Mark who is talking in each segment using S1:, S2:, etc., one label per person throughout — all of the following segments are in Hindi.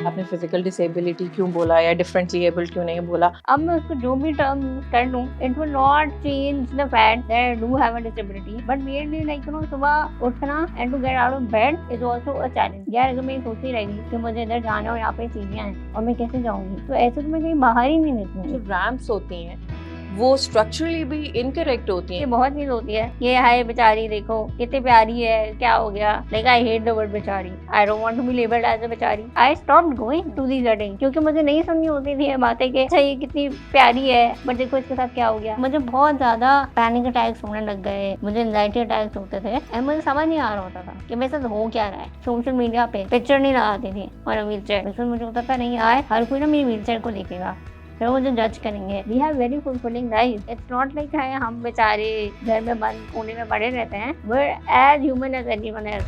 S1: आपने फिजिकल डिसेबिलिटी क्यों बोला या डिफरेंटली एबल्ड क्यों नहीं बोला?
S2: अब मैं उसको जो भी टर्म यूज कर लूं, it will not change the fact that I do have a disability, but मेरे लिए लाइक सुबह उठना and to get out of bed is also a challenge. यार अगर मैं सोचती रहेगी कि मुझे इधर जाना और यहाँ पे सीढ़ियाँ हैं और मैं कैसे जाऊंगी, तो ऐसे तो मैं कहीं बाहर ही नहीं निकलूंगी।
S1: जो रैम्प्स होती हैं वो स्ट्रक्चरली भी इनकरेक्ट होती
S2: ये
S1: हैं।
S2: बहुत चीज होती है, ये हाय बेचारी देखो कितनी प्यारी है, क्या हो गया, like I hate the word बेचारी, I don't want to be labelled as a बेचारी। I stopped going to these wedding क्योंकि मुझे नहीं समझ होती थी ये बातें कि अच्छा ये कितनी प्यारी है बट देखो इसके साथ क्या हो गया। मुझे बहुत ज्यादा पैनिक अटैक्स होने लग गए, मुझे एंजाइटी अटैक्स होते थे एंड मुझे समझ नहीं आ रहा होता था कि मेरे साथ हो क्या रहा है। सोशल मीडिया पे पिक्चर नहीं लगाती थी और व्हील चेयर, मुझे होता था नहीं यार हर कोई ना मेरी व्हील चेयर को देखेगा, फिर मुझे जज करेंगे। We have very fulfilling life, it's not like है हम बेचारे घर में बंद कोने में पड़े रहते हैं। We are as human as anyone else.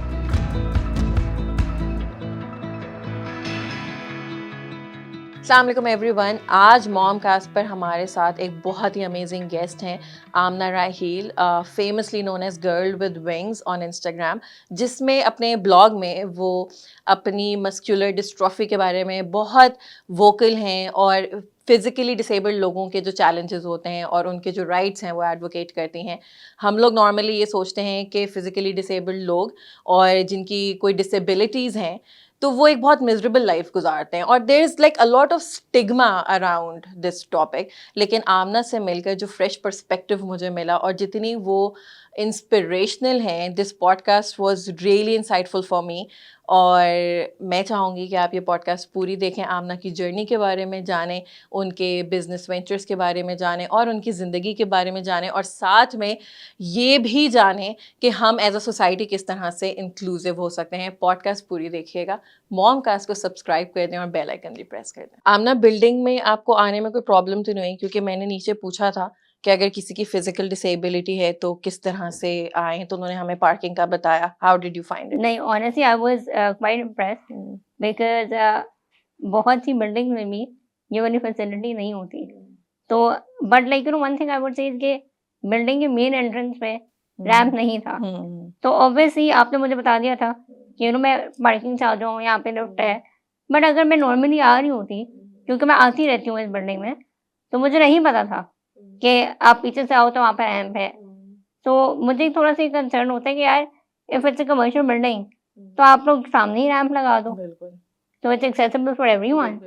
S1: अस्सलाम वालेकुम एवरीवन। आज मॉम कास्ट पर हमारे साथ एक बहुत ही अमेजिंग गेस्ट हैं, Aamna Raheel, famously known as girl with wings on Instagram, जिसमें अपने ब्लॉग में वो अपनी मस्कुलर डिस्ट्रॉफी के बारे में बहुत वोकल हैं और फिज़िकली डिसेबल्ड लोगों के जो चैलेंजेस होते हैं और उनके जो राइट्स हैं वो एडवोकेट करती हैं। हम लोग नॉर्मली ये सोचते हैं कि फ़िज़िकली डिसेबल्ड लोग और जिनकी कोई डिसेबिलिटीज़ हैं तो वो एक बहुत मिजरेबल लाइफ गुजारते हैं और there is like a lot of stigma around this topic. लेकिन आमना से मिलकर जो फ्रेश पर्सपेक्टिव मुझे मिला और जितनी वो इंस्पिरेशनल हैं, this podcast was really insightful for me. और मैं चाहूँगी कि आप ये पॉडकास्ट पूरी देखें, आमना की जर्नी के बारे में जानें, उनके बिजनेस वेंचर्स के बारे में जानें और उनकी ज़िंदगी के बारे में जानें, और साथ में ये भी जानें कि हम एज अ सोसाइटी किस तरह से इंक्लूसिव हो सकते हैं। पॉडकास्ट पूरी देखिएगा, मॉम कास्ट को सब्सक्राइब कर दें और बेल आइकन भी प्रेस कर दें। आमना, बिल्डिंग में आपको आने में कोई प्रॉब्लम तो नहीं? क्योंकि मैंने नीचे पूछा था कि अगर किसी की फिजिकल डिसेबिलिटी है तो किस तरह से आए, तो उन्होंने हमें पार्किंग का बताया। How did you find it?
S2: नहीं, honestly I was quite impressed because बहुत सी बिल्डिंग में भी ये वाली फैसिलिटी नहीं होती। तो but like one thing I would say कि बिल्डिंग के मेन एंट्रेंस पे रैंप नहीं था। तो ऑब्वियसली आपने मुझे बता दिया था कि मैं पार्किंग से आ जाऊँ, यहाँ पे लिफ्ट है। बट अगर मैं नॉर्मली आ रही होती, क्योंकि मैं आती रहती हूँ इस बिल्डिंग में, तो मुझे नहीं पता था कि आप पीछे से आओ तो वहाँ पे रैंप है। तो मुझे थोड़ा सा कंसर्न होता है कि यार if it's a commercial building तो आप लोग सामने ही रैंप लगा दो,
S1: बिल्कुल
S2: तो इट्स एक्सेसिबल फॉर एवरीवन।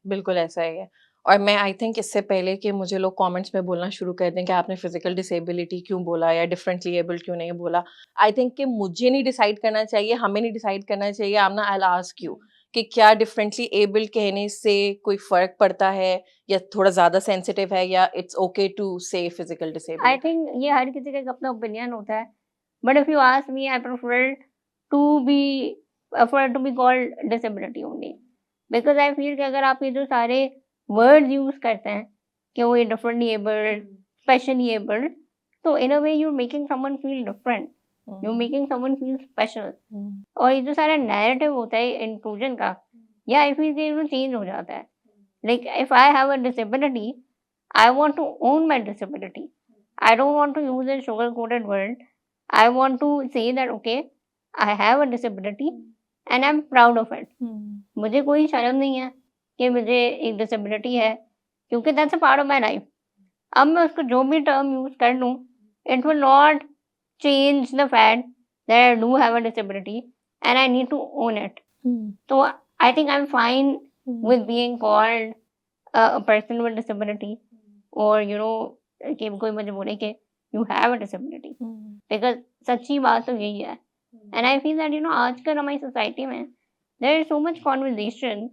S1: बिल्कुल ऐसा ही है। और मैं आई थिंक इससे पहले कि मुझे लोग कमेंट्स में बोलना शुरू कर दें कि आपने फिजिकल डिसेबिलिटी क्यों बोला या डिफरेंटली एबल्ड क्यों नहीं बोला, आई थिंक कि मुझे नहीं डिसाइड करना चाहिए, हमें नहीं डिसाइड करना चाहिए। आमना, आई विल आस्क यू कि क्या डिफरेंटली एबल्ड कहने से कोई फर्क पड़ता है या थोड़ा ज्यादा सेंसिटिव है, या it's okay to say physical
S2: I
S1: disability?
S2: Think ये हर किसी का एक अपना ओपिनियन होता है, but if you ask me I prefer to be called disability only, because I feel कि अगर आप ये जो सारे वर्ड्स यूज करते हैं कि वो डिफरेंटली एबल्ड, स्पेशली एबल्ड, तो in a way you making someone feel different, you making someone feel special. और ये जो सारा नैरेटिव होता है इंक्लूजन का, या आई फील कि चेंज हो जाता है। Like if I have a disability, I want to own my disability. I don't want to use a sugar-coated word. I want to say that okay, I have a disability and I'm proud of it. मुझे कोई शर्म नहीं है कि मुझे एक डिसेबिलिटी है, क्योंकि that's a part of my life. अब मैं उसको जो भी टर्म यूज कर लूँ, it will not change the fact that I do have a disability and I need to own it. So I think I'm fine with being called a person with disability, और कि कोई मुझे बोले कि you have a disability, because सच्ची बात तो यही है। एंड आई फील दैट आजकल हमारी सोसाइटी में there is so much conversation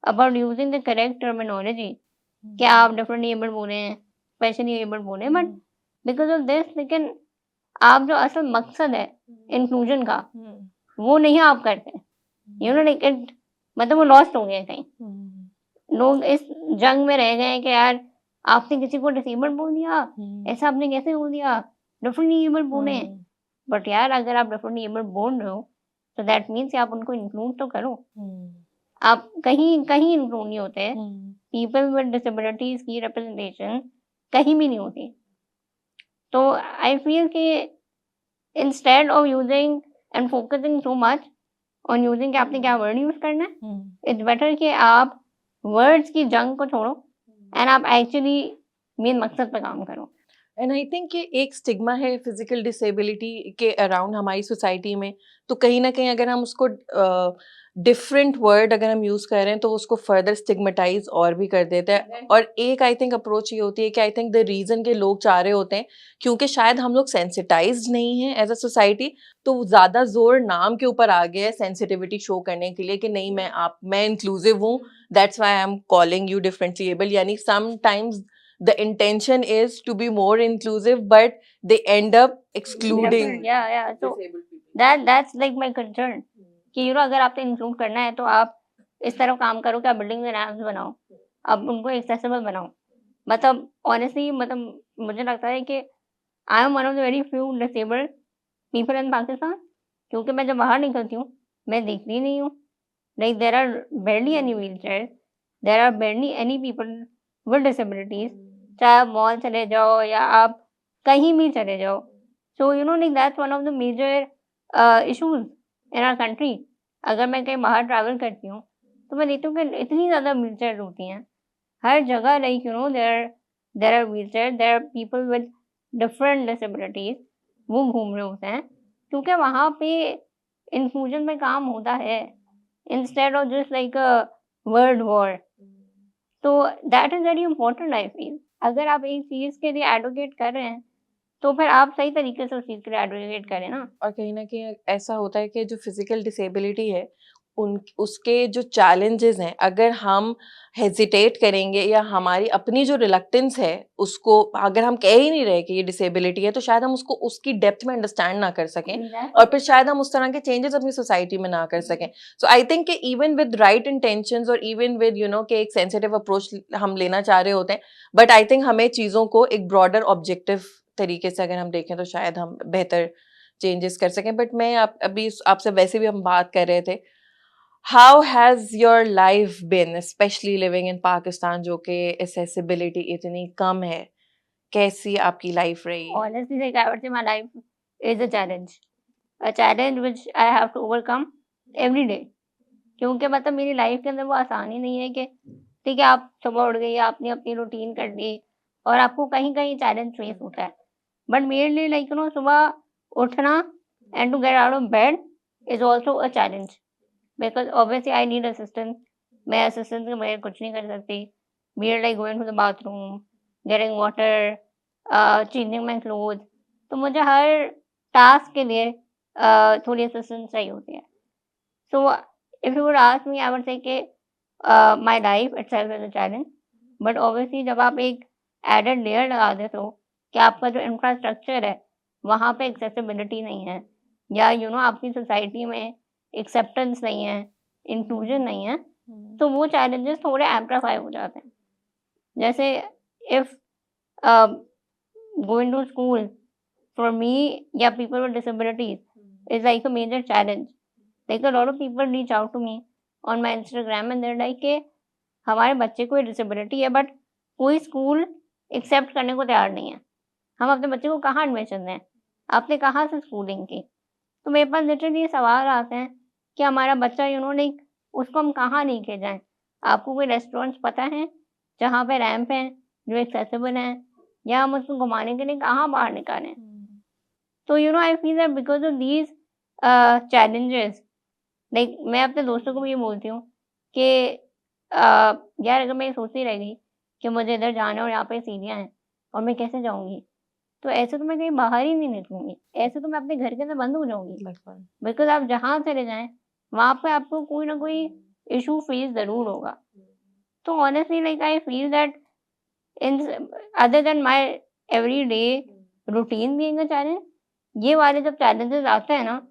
S2: about using the correct terminology कि आप डिफरेंटली एबल्ड बोले हैं, स्पेशली एबल्ड बोले हैं, बट बिकॉज ऑफ दिस, लेकिन आप जो असल मकसद है इंक्लूजन का वो नहीं आप करते, लाइक इट, मतलब वो लॉस्ट हो गया कहीं। लोग इस जंग में रह गए कि यार आपने किसी को डिसेबल्ड बोल दिया, ऐसा आपने कैसे बोल दिया, डिफरेंटली एबल्ड बोले। बट यार अगर आप डिफरेंटली एबल्ड बोल रहे हो तो दैट मीन्स आप उनको इंक्लूड तो करो। आप कहीं कहीं इंक्लूड नहीं होते, पीपल विद डिसेबिलिटीज की रिप्रेजेंटेशन कहीं भी नहीं होती। तो आई फील कि instead of using and focusing so much on using कि आपने क्या वर्ड यूज करना है.
S1: हम्म
S2: इट्स बेटर कि आप वर्ड्स की जंग को छोड़ो एंड आप एक्चुअली मेन मकसद पे काम करो.
S1: एंड आई थिंक कि एक स्टिग्मा है फिजिकल डिसेबिलिटी के अराउंड हमारी सोसाइटी में, तो कहीं ना कहीं अगर हम उसको डिफरेंट वर्ड अगर हम यूज कर रहे हैं तो उसको फर्दर स्टिग्मेटाइज और भी कर देता है. और एक आई थिंक अप्रोच ये होती है कि आई थिंक द रीजन के लोग चाह रहे होते हैं क्योंकि शायद हम लोग सेंसिटाइज्ड नहीं हैं एज अ सोसाइटी, तो ज्यादा जोर नाम के ऊपर आ गया है सेंसिटिविटी शो करने के लिए कि नहीं मैं इंक्लूसिव हूँ, that's why I am calling you differently able. यानी sometimes the intention is to be more inclusive but they end up excluding
S2: Yeah. So
S1: disabled people.
S2: that's like my concern कि अगर आपने इंक्लूड करना है तो आप इस तरफ काम करो कि आप बिल्डिंग में रैम्प्स बनाओ, आप उनको एक्सेसिबल बनाओ. मतलब ऑनेस्टली मतलब मुझे लगता है कि I M one of the very few disabled people in Pakistan, क्योंकि मैं जब बाहर निकलती हूँ मैं देखती नहीं हूँ. Like there are barely any wheelchairs, there are barely any people with disabilities. चाहे आप मॉल चले जाओ या आप कहीं भी चले जाओ. So like that's one of the major issues in our country. अगर मैं कहीं बाहर ट्रैवल करती हूँ तो मैं देखती हूँ कि इतनी ज़्यादा व्हीलचेयर होती हैं हर जगह. Like there are wheelchair, there are people with different disabilities, वो घूम रहे होते हैं क्योंकि वहाँ पे इंक्लूजन में काम होता है instead of just like a word war. तो that is very important I feel. अगर आप एक चीज़ के लिए एडवोकेट कर रहे हैं तो फिर आप सही तरीके से उस चीज़ के लिए एडवोकेट करें ना.
S1: और कहीं ना कहीं ऐसा होता है कि जो फिजिकल डिसेबिलिटी है उन उसके जो चैलेंजेस हैं अगर हम हेजिटेट करेंगे या हमारी अपनी जो रिलक्टेंस है उसको अगर हम कह ही नहीं रहे कि ये डिसेबिलिटी है तो शायद हम उसको उसकी डेप्थ में अंडरस्टैंड ना कर सकें और फिर शायद हम उस तरह के चेंजेस अपनी सोसाइटी में ना कर सकें. सो आई थिंक कि इवन विद राइट इंटेंशंस और इवन विद कि एक सेंसिटिव अप्रोच हम लेना चाह रहे होते हैं, बट आई थिंक हमें चीज़ों को एक ब्रॉडर ऑब्जेक्टिव तरीके से अगर हम देखें तो शायद हम बेहतर चेंजेस कर सकें. बट मैं अभी आपसे वैसे भी हम बात कर रहे थे, how has your life been specially living in Pakistan जो कि एसेसिबिलिटी इतनी कम है, कैसी आपकी लाइफ रही?
S2: Honestly, like I would say my life is a challenge which I have to overcome every day. क्योंकि मतलब मेरी लाइफ के अंदर वो आसानी नहीं है कि ठीक है आप सुबह उठ गई, आपने अपनी रूटीन कर ली और आपको कहीं-कहीं चैलेंज फेस होता है. बट मेरे लिए लाइक सुबह उठना and to get out of bed is also a challenge because obviously I need assistance. मैं असिस्टेंस के बगैर कुछ नहीं कर सकती. Be it like going to the bathroom, getting water, changing my clothes. तो मुझे हर टास्क के लिए थोड़ी असिस्टेंस चाहिए होती है. So if you would ask me, I would say कि my life itself is a challenge. But obviously जब आप एक added layer लगा देते हो कि आपका जो इंफ्रास्ट्रक्चर है वहाँ पे एक्सेसिबिलिटी नहीं है या आपकी सोसाइटी में एक्सेप्टेंस नहीं है, इंक्लूजन नहीं है, तो वो चैलेंजेस थोड़े एम्प्लीफाई हो जाते हैं. जैसे if going to school for me या people with disabilities is like a major challenge. Like a lot of people reach out to me on my Instagram and they're like कि हमारे बच्चे को डिसेबिलिटी है बट कोई स्कूल एक्सेप्ट करने को तैयार नहीं है. हम अपने बच्चे को कहाँ एडमिशन दें, आपने कहाँ से स्कूलिंग की. तो मेरे पास लिटरली ये सवाल आते हैं कि हमारा बच्चा लाइक उसको हम कहाँ लेके जाएं. आपको कोई रेस्टोरेंट्स पता है जहाँ पे रैंप हैं जो एक्सेसिबल हैं, या हम उसको घुमाने के लिए कहाँ बाहर निकालें. तो I feel that because of these challenges like मैं अपने दोस्तों को भी ये बोलती हूँ कि यार अगर मैं सोचती रह गई कि मुझे इधर जाना है और यहाँ पे सीढ़ियाँ हैं और मैं कैसे जाऊँगी, तो ऐसे तो मैं कहीं बाहर ही नहीं निकलूँगी. ऐसे तो मैं अपने घर के अंदर बंद हो जाऊँगी. बिकॉज़ आप जहाँ चले जाएँ वहाँ पे आपको कोई ना कोई इशू फेस ज़रूर होगा. तो honestly like I feel that in other than my everyday routine being a challenge, ये वाले जब चैलेंजेस आते हैं ना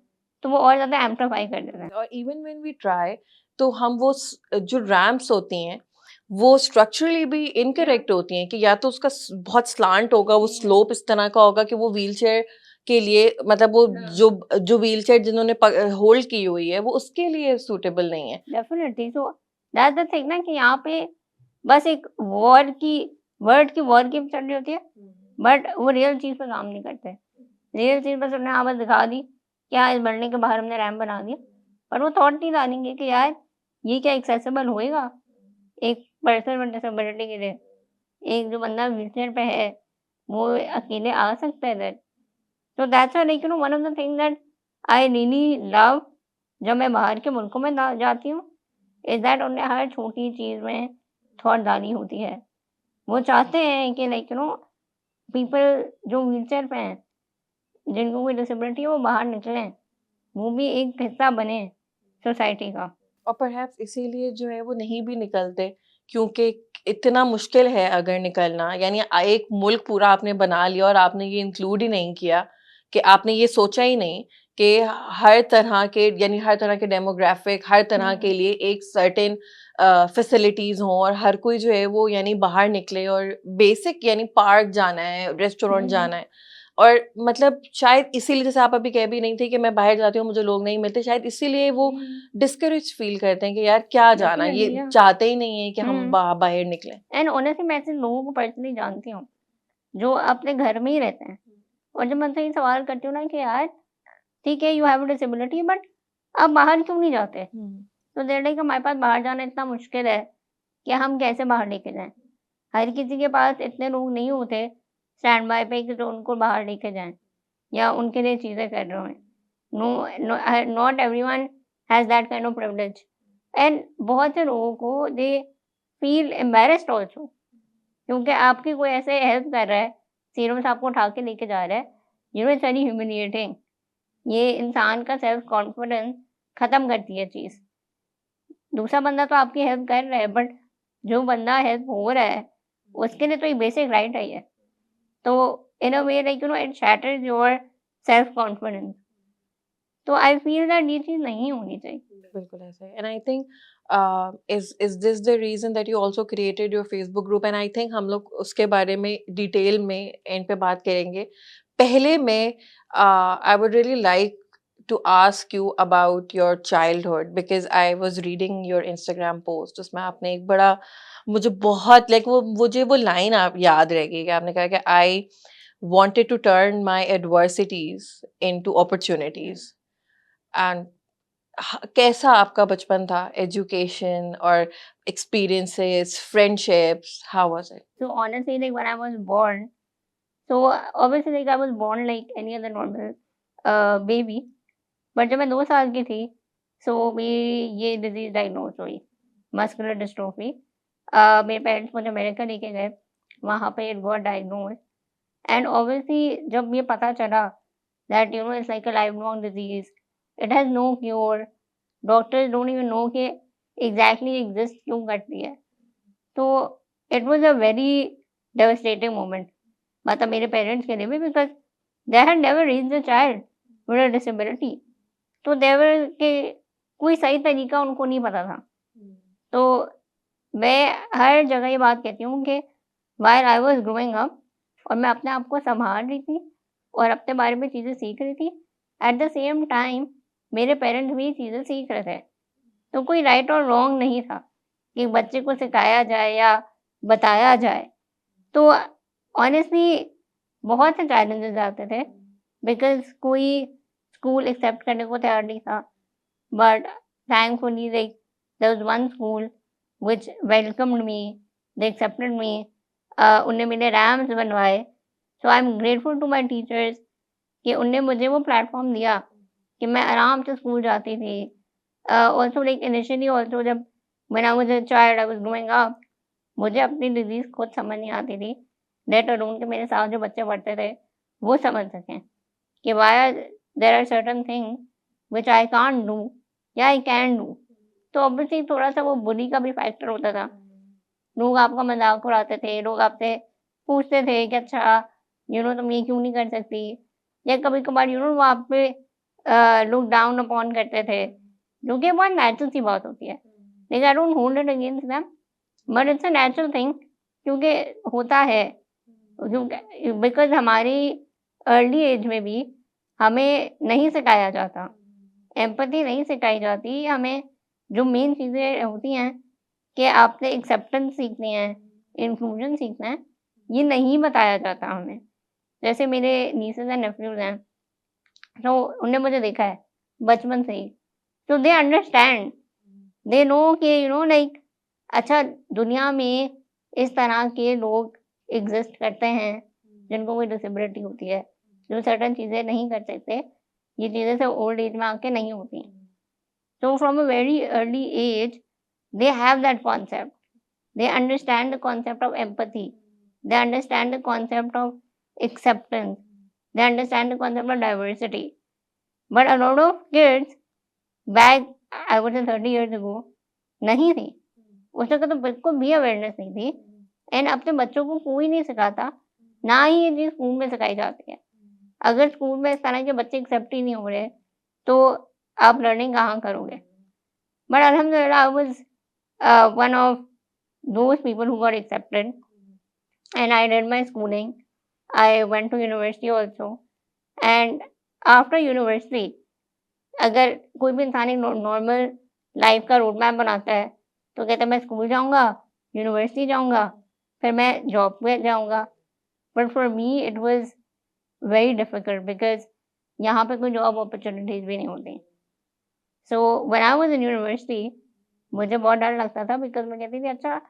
S2: तो वो और ज़्यादा एम्प्लीफाई कर देते हैं.
S1: और इवन व्हेन वी ट्राई तो हम वो जो रैम्प्स होती हैं वो स्ट्रक्चरली भी इनकरेक्ट होती हैं कि या तो उसका बहुत स्लांट होगा, वो स्लोप इस तरह का होगा कि वो व्हीलचेयर के लिए मतलब वो जो जो व्हीलचेयर जिन्होंने होल्ड की हुई है वो उसके लिए सूटेबल नहीं है.
S2: Definitely. So that's the thing ना कि यहाँ पे बस एक वर्ड की वॉर की चल रही होती है बट वो रियल चीज़ पे काम नहीं करते. रियल चीज़ बस हमने बस दिखा दी कि हाँ इस बिल्डिंग के बाहर हमने रैंप बना दिया पर वो थॉट नहीं डालेंगे कि यार ये क्या एक्सेसिबल होएगा एक पर्सन विद डिसेबिलिटी के लिए? एक जो बंदा व्हीलचेयर पे है, वो अकेले आ सकता है इधर? तो that's why like one of the thing that I really love जब मैं बाहर के मुल्कों में ना जाती हूँ, इज़ दैट उन्हें हर छोटी चीज़ में थॉट डाली होती है। वो चाहते हैं कि लाइक पीपल जो व्हीलचेयर पे हैं, जिनको कोई डिसेबिलिटी है वो बाहर निकलें, वो भी एक हिस्सा बने सोसाइटी का।
S1: और परहैप्स इसीलिए जो है वो नहीं भी निकलते, क्योंकि इतना मुश्किल है अगर निकलना, यानी एक मुल्क पूरा आपने बना लिया और आपने ये इंक्लूड ही नहीं किया, कि आपने ये सोचा ही नहीं कि हर तरह के, यानी हर तरह के डेमोग्राफिक, हर तरह के लिए एक सर्टेन फैसिलिटीज़ हों, और हर कोई जो है वो यानी बाहर निकले और बेसिक यानी पार्क जाना है, रेस्टोरेंट जाना है। और मतलब शायद इसीलिए, जैसे आप अभी कह भी नहीं थे कि मैं बाहर जाती हूँ, मुझे लोग नहीं मिलते, शायद इसीलिए वो डिस्करेज फील करते हैं कि यार क्या जाना, ये
S2: डेफिनिटली या
S1: चाहते ही नहीं है कि हम
S2: हुँ।
S1: बाहर निकलें।
S2: एंड ऑनेस्टली मैं ऐसे लोगों को पर्सनली जानती हूँ, जो अपने घर में ही रहते हैं। और जब मैं उनसे ये सवाल करती हूँ ना कि यार ठीक है you have a disability but आप बाहर क्यों नहीं जाते?
S1: हुँ,
S2: तो दे आर लाइक हमारे पास बाहर जाना इतना मुश्किल है कि हम कैसे बाहर लेके जाएँ? हर किसी के पास इतने लोग नहीं होते स्टैंड बाय पे कि जो उनको बाहर लेके जाएँ या उनके लिए चीज़ें कर रहे हों। Not everyone has that kind of privilege and बहुत से लोगों को दे फील एम्बैरेस्ड आल्सो क्योंकि आपकी कोई ऐसे हेल्प कर रहा है, सीरियस आपको उठा के लेके जा रहा है, इट्स वेरी ह्यूमिलिएटिंग। ये इंसान का सेल्फ कॉन्फिडेंस खत्म करती है चीज़। दूसरा बंदा तो आपकी हेल्प कर रहा है बट जो बंदा हेल्प हो रहा है, उसके लिए तो एक बेसिक राइट है ये। तो in a way like it shatters your self confidence. तो आई फील दैट ये चीज़ नहीं होनी चाहिए।
S1: बिल्कुल ऐसा है। And I think is this the reason that you also created your Facebook group, and I think हम लोग उसके बारे में डिटेल में एंड पे बात करेंगे। पहले मैं I would really like to ask you about your childhood, because I was reading your Instagram post, उसमें आपने एक बड़ा, मुझे बहुत लाइक वो मुझे वो लाइन आप याद रह गई कि आपने कहा कि I wanted to turn my adversities into opportunities, and कैसा आपका बचपन था, एजुकेशन और experiences, friendships, how was it?
S2: So honestly, like when I was born, so obviously like I was born like any other normal baby. But जब मैं 2 साल की थी, सो मेरी ये डिज़ीज़ डायग्नोज़ हुई, मस्कुलर डिस्ट्रोफी। मेरे पेरेंट्स मुझे अमेरिका लेके गए, वहाँ पे it got diagnosed and obviously जब ये पता चला that it's like a life long disease, it has no cure, doctors don't even know कि एग्ज़ैक्टली एग्ज़िस्ट क्यों करती है। तो it was a very devastating moment मतलब मेरे पेरेंट्स के लिए भी because they had never raised a child with a disability. तो देवर के कोई सही तरीका उनको नहीं पता था। तो मैं हर जगह ये बात कहती हूँ कि while I was growing up और मैं अपने आप को सँभाल रही थी और अपने बारे में चीज़ें सीख रही थी। एट द सेम टाइम मेरे पेरेंट्स भी चीज़ें सीख रहे थे। तो कोई राइट और रॉन्ग नहीं था कि बच्चे को सिखाया जाए या बताया जाए। तो ऑनेस्टली बहुत से चैलेंजेस आते थे बिकॉज़ कोई स्कूल एक्सेप्ट करने को तैयार नहीं था। But thankfully like there was one school which welcomed me, they accepted me. उन्होंने मेरे रैम्स बनवाए। So I am grateful to my teachers कि उनने मुझे वो प्लेटफ़ॉर्म दिया कि मैं आराम से स्कूल जाती थी। ऑल्सो लाइक इनिशियली ऑल्सो जब when I was a child I was growing up मुझे अपनी डिज़ीज़ खुद समझ नहीं आती थी। लेट अलोन के मेरे साथ जो बच्चे पढ़ते थे, वो समझ सकें कि why there are certain things which I can't do या आई कैन डू। तो ऑब्वियसली थोड़ा-सा वो बुली का भी फैक्टर होता था। लोग आपका मज़ाक उड़ाते थे, लोग आपसे पूछते थे कि अच्छा तुम ये क्यों नहीं कर सकती? या कभी-कभार वो आप पे लुक डाउन अपॉन करते थे, जो कि बहुत नेचुरल सी बात होती है। Like I don't hold it against them but it's a natural thing क्योंकि होता है। क्योंकि बिकॉज़ हमारी अर्ली एज में भी हमें नहीं सिखाया जाता, एम्पैथी नहीं सिखाई जाती, हमें जो मेन चीज़ें होती हैं कि आपने एक्सेप्टेंस सीखनी है, इंक्लूजन सीखना है, ये नहीं बताया जाता हमें। जैसे मेरे nieces एंड नेफ्यूज़ हैं, तो उन्होंने मुझे देखा है बचपन से ही। तो दे अंडरस्टैंड, दे नो कि लाइक अच्छा दुनिया में इस तरह के लोग एग्जिस्ट करते हैं जिनको कोई डिसेबिलिटी होती है, जो सर्टन चीज़ें नहीं कर सकते, ये चीज़ें सब ओल्ड एज में आके नहीं होती। So from a very early age, they have that concept. They understand the concept of empathy. They understand the concept of acceptance. They understand the concept of diversity. But a lot of kids back, I would say 30 years ago, नहीं थी। उस वक्त तो बिल्कुल भी अवेयरनेस नहीं थी। एंड अपने बच्चों को कोई नहीं सिखाता, ना ही ये चीज़ स्कूल में सिखाई जाती है। अगर स्कूल में इस तरह के बच्चे एक्सेप्ट ही नहीं हो रहे, तो आप लर्निंग कहाँ करोगे? But Alhamdulillah, I was one of those people who got accepted, and I did my schooling. I went to university also, and after university, अगर कोई भी इंसान एक नॉर्मल लाइफ का रोड मैप बनाता है, तो कहता है मैं स्कूल जाऊँगा, यूनिवर्सिटी जाऊँगा, फिर मैं जॉब पे जाऊँगा। But for me it was very difficult because यहाँ पे कोई जॉब अपॉर्चुनिटीज़ भी नहीं होती। So when I was in university, मुझे बहुत डर लगता था बिकॉज़ मैं कहती थी अच्छा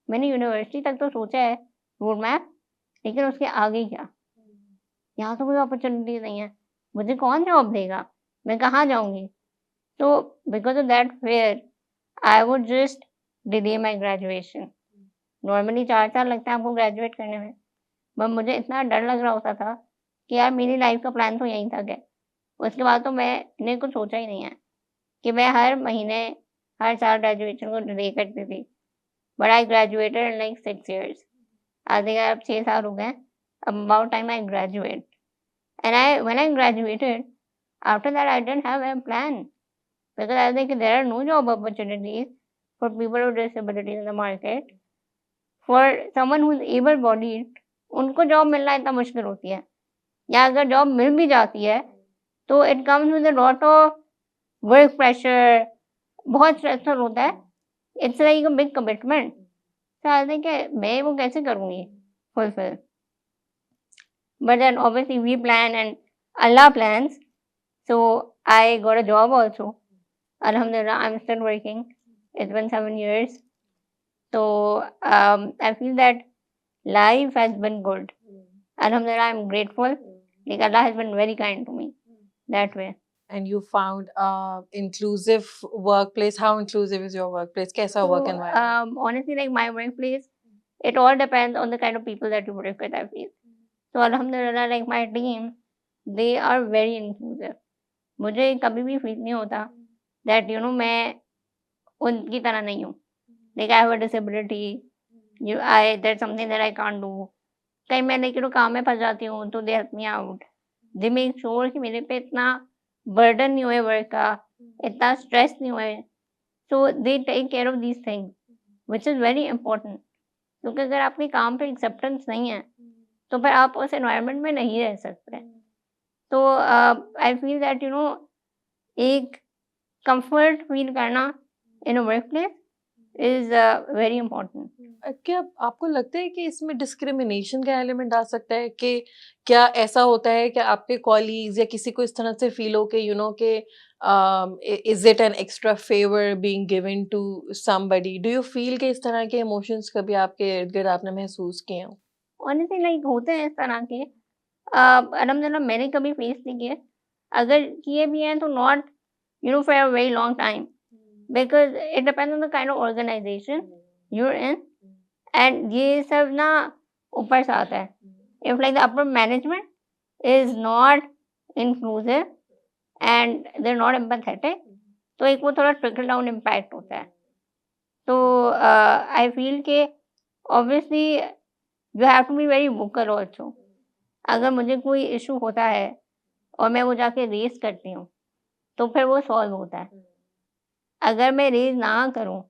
S2: मैंने यूनिवर्सिटी तक तो सोचा है रोड मैप, लेकिन उसके आगे क्या? यहाँ तो कोई अपॉर्चुनिटीज़ नहीं है। मुझे कौन जॉब देगा? मैं कहाँ जाऊँगी? तो because of that fear I would just delay my graduation. Normally 4 साल लगता है आपको ग्रेजुएट करने में, बट मुझे इतना डर लग रहा होता था कि यार मेरी लाइफ का प्लान तो यहीं तक है। उसके बाद तो मैंने कुछ सोचा ही नहीं है कि मैं हर महीने, हर साल ग्रेजुएशन को डिले करती थी। But I graduated in like 6 years. I think अब 6 साल हो गए। About time I graduate. And when I graduated, after that I didn't have a plan because I think there are no job opportunities for people with disabilities in the market. For someone who is able bodied, उनको जॉब मिलना इतना मुश्किल होती है, या अगर जॉब मिल भी जाती है, तो it comes with a lot of work pressure, बहुत स्ट्रेसफुल होता है। It's like a big commitment. तो आई थिंक मैं वो कैसे करूँगी fulfil? But then obviously we plan and Allah plans. So I got a job also. Alhamdulillah, I'm still working. It's been 7 years. So I feel that life has been good. Alhamdulillah, I'm grateful. Like Allah has been very kind to me that way.
S1: And you found a inclusive workplace. How inclusive is your workplace? कैसा work
S2: So
S1: environment?
S2: honestly, like my workplace, it all depends on the kind of people that you work with, I feel. So Alhamdulillah, like my team, they are very inclusive. मुझे कभी भी फील नहीं होता दैट मैं उनकी तरह नहीं हूँ। Like I have a disability, you I that something that I can't do. कहीं मैं लेकिन काम में फंस जाती हूँ तो they help me out. They make sure कि मेरे पे इतना बर्डन नहीं हुए वर्क का, इतना स्ट्रेस नहीं हुए। So they take care of these things which is very important. क्योंकि अगर आपके काम पे एक्सेप्टेंस नहीं है, तो फिर आप उस एनवायरनमेंट में नहीं रह सकते। तो आई फील दैट एक कंफर्ट फील करना in a workplace is very important.
S1: क्या आपको लगता है कि इसमें डिस्क्रिमिनेशन का एलिमेंट आ सकता है कि क्या ऐसा होता है कि आपके कॉलीग्स या किसी को इस तरह से फील हो कि कि is it an extra favour being given to somebody? Do you feel कि इस तरह के इमोशंस कभी आपके इर्द गिर्द आपने महसूस किए हो?
S2: ऑनेस्टली लाइक होते हैं इस तरह के। अलहमदिल्ला मैंने कभी फेस नहीं किए। अगर किए भी हैं तो not for a very long time because it depends on the kind of organisation you are in. एंड ये सब ना ऊपर से आता है। If like the upper management is not inclusive and they are not empathetic, तो एक वो थोड़ा ट्रिकल डाउन इम्पैक्ट होता है। तो आई फील के obviously you have to be very vocal also. अगर मुझे कोई इशू होता है और मैं वो जाके रेज करती हूँ, तो फिर वो सॉल्व होता है। अगर मैं रेज ना करूँ,